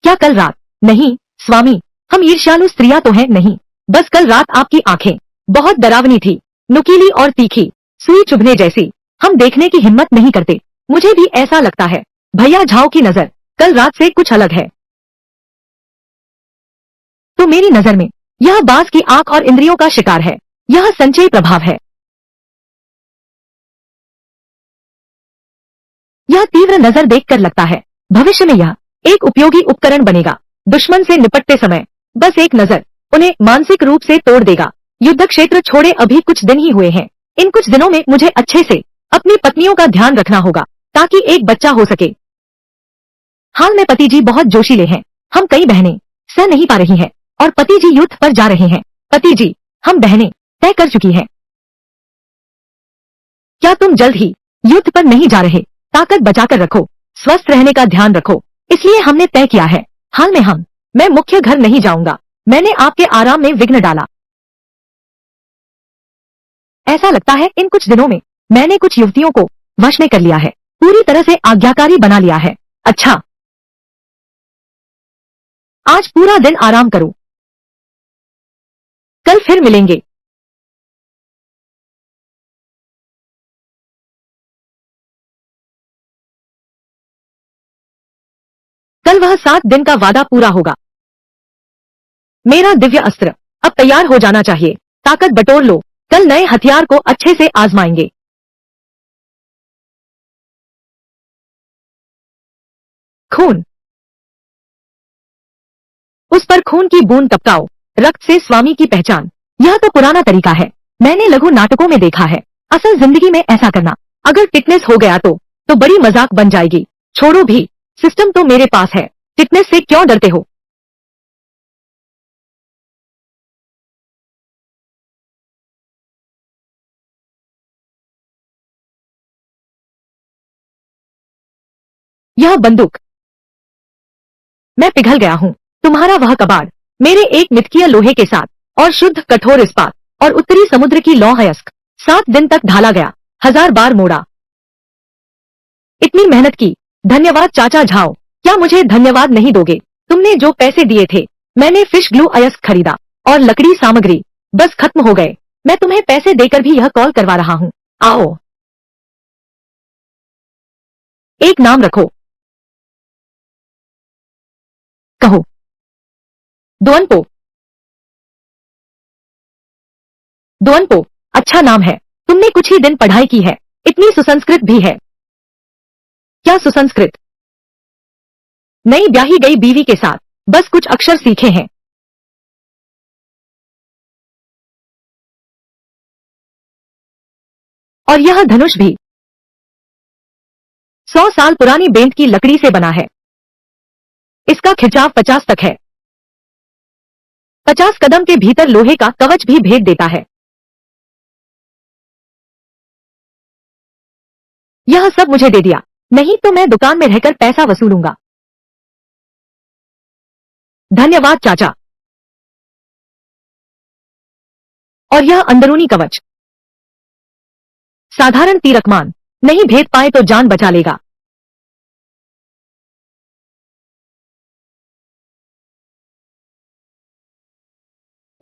क्या कल रात? नहीं स्वामी, हम ईर्ष्यालु स्त्रियां तो हैं नहीं। बस कल रात आपकी आंखें बहुत डरावनी थी, नुकीली और तीखी, सुई चुभने जैसी। हम देखने की हिम्मत नहीं करते। मुझे भी ऐसा लगता है। भैया झाओ की नजर कल रात से कुछ अलग है। तो मेरी नजर में यह बाज की आंख और इंद्रियों का शिकार है। यह संचयी प्रभाव है। यह तीव्र नजर देखकर लगता है भविष्य में यह एक उपयोगी उपकरण बनेगा। दुश्मन से निपटते समय बस एक नजर उन्हें मानसिक रूप से तोड़ देगा। युद्ध क्षेत्र छोड़े अभी कुछ दिन ही हुए हैं। इन कुछ दिनों में मुझे अच्छे से अपनी पत्नियों का ध्यान रखना होगा ताकि एक बच्चा हो सके। हाल में पति जी बहुत जोशीले हैं। हम कई बहनें सह नहीं पा रही हैं और पति जी युद्ध पर जा रहे हैं। पति जी, हम बहनें तय कर चुकी हैं। क्या तुम जल्द ही युद्ध पर नहीं जा रहे? ताकत बचाकर रखो, स्वस्थ रहने का ध्यान रखो। इसलिए हमने तय किया है हाल में मैं मुख्य घर नहीं जाऊंगा। मैंने आपके आराम में विघ्न डाला। ऐसा लगता है इन कुछ दिनों में मैंने कुछ युवतियों को वश में कर लिया है, पूरी तरह से आज्ञाकारी बना लिया है। अच्छा, आज पूरा दिन आराम करो, कल फिर मिलेंगे। कल वह 7 दिन का वादा पूरा होगा। मेरा दिव्य अस्त्र अब तैयार हो जाना चाहिए। ताकत बटोर लो, कल नए हथियार को अच्छे से आजमाएंगे। खून, उस पर खून की बूंद टपकाओ। रक्त से स्वामी की पहचान। यह तो पुराना तरीका है, मैंने लघु नाटकों में देखा है। असल जिंदगी में ऐसा करना अगर फिटनेस हो गया तो बड़ी मजाक बन जाएगी। छोड़ो भी, सिस्टम तो मेरे पास है। फिटनेस से क्यों डरते हो? यह बंदूक, मैं पिघल गया हूँ। तुम्हारा वह कबाड़ मेरे एक मिथकीय लोहे के साथ और शुद्ध कठोर इस्पात और उत्तरी समुद्र की लौह अयस्क 7 दिन तक ढाला गया, 1000 बार मोड़ा। इतनी मेहनत की। धन्यवाद चाचा झाओ। क्या मुझे धन्यवाद नहीं दोगे? तुमने जो पैसे दिए थे, मैंने फिश ग्लू अयस्क खरीदा और लकड़ी सामग्री बस खत्म हो गए। मैं तुम्हें पैसे देकर भी यह कॉल करवा रहा हूँ। आओ, एक नाम रखो। कहो। दोअनपो। दोअनपो अच्छा नाम है। तुमने कुछ ही दिन पढ़ाई की है, इतनी सुसंस्कृत भी है। क्या सुसंस्कृत? नई ब्याही गई बीवी के साथ बस कुछ अक्षर सीखे हैं। और यह धनुष भी 100 साल पुरानी बेंत की लकड़ी से बना है। इसका खिंचाव 50 तक है। 50 कदम के भीतर लोहे का कवच भी भेद देता है। यह सब मुझे दे दिया, नहीं तो मैं दुकान में रहकर पैसा वसूलूंगा। धन्यवाद चाचा। और यह अंदरूनी कवच साधारण तीरकमान नहीं भेद पाए तो जान बचा लेगा।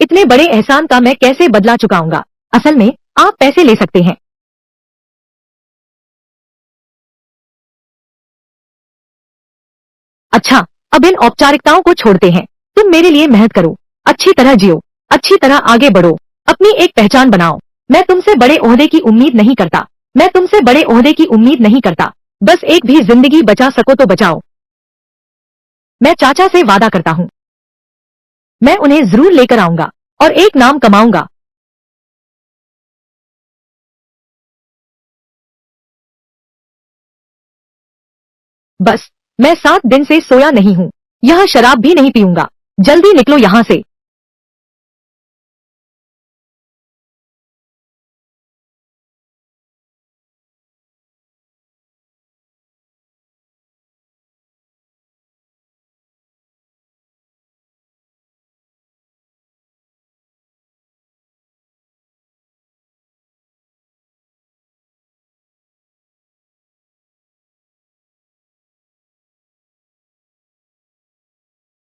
इतने बड़े एहसान का मैं कैसे बदला चुकाऊंगा? असल में आप पैसे ले सकते हैं। अच्छा, अब इन औपचारिकताओं को छोड़ते हैं। तुम मेरे लिए मेहनत करो, अच्छी तरह जियो, अच्छी तरह आगे बढ़ो, अपनी एक पहचान बनाओ। मैं तुमसे बड़े ओहदे की उम्मीद नहीं करता, मैं तुमसे बड़े ओहदे की उम्मीद नहीं करता, बस एक भी जिंदगी बचा सको तो बचाओ। मैं चाचा से वादा करता हूँ, मैं उन्हें जरूर लेकर आऊंगा और एक नाम कमाऊंगा। बस मैं 7 दिन से सोया नहीं हूँ, यह शराब भी नहीं पीऊंगा। जल्दी निकलो यहाँ से।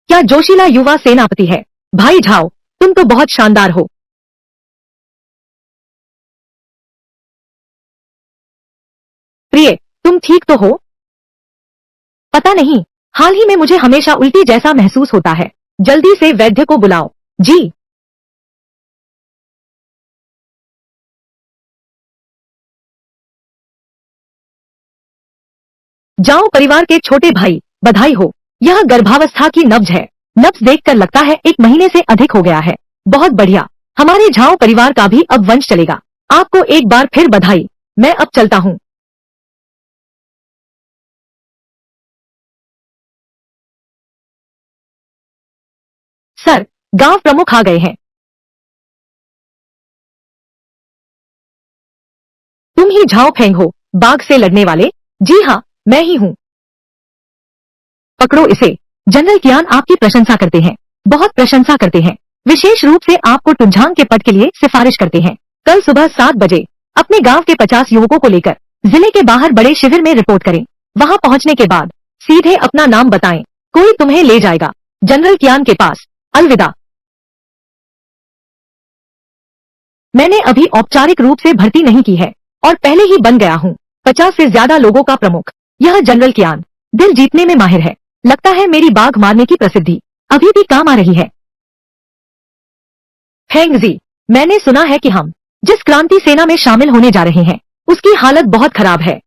क्या जोशीला युवा सेनापति है। भाई झाओ, तुम तो बहुत शानदार हो। प्रिय, तुम ठीक तो हो? पता नहीं, हाल ही में मुझे हमेशा उल्टी जैसा महसूस होता है। जल्दी से वैद्य को बुलाओ। जी। जाओ परिवार के छोटे भाई, बधाई हो। यह गर्भावस्था की नब्ज है। नब्ज देखकर लगता है 1 महीने से अधिक हो गया है। बहुत बढ़िया, हमारे झाओ परिवार का भी अब वंश चलेगा। आपको एक बार फिर बधाई। मैं अब चलता हूँ। सर, गांव प्रमुख आ गए हैं। तुम ही झाओ फेंग हो, बाघ से लड़ने वाले? जी हाँ, मैं ही हूँ। पकड़ो इसे। जनरल कियान आपकी प्रशंसा करते हैं, बहुत प्रशंसा करते हैं। विशेष रूप से आपको टुनझांग के पद के लिए सिफारिश करते हैं। कल सुबह 7 बजे अपने गांव के 50 युवकों को लेकर जिले के बाहर बड़े शिविर में रिपोर्ट करें। वहां पहुंचने के बाद सीधे अपना नाम बताएं, कोई तुम्हें ले जाएगा जनरल कियान के पास। अलविदा। मैंने अभी औपचारिक रूप से भर्ती नहीं की है और पहले ही बन गया हूँ 50 से ज्यादा लोगों का प्रमुख। यह जनरल कियान दिल जीतने में माहिर है। लगता है मेरी बाघ मारने की प्रसिद्धि अभी भी काम आ रही है। फेंगजी, मैंने सुना है कि हम जिस क्रांति सेना में शामिल होने जा रहे हैं उसकी हालत बहुत खराब है।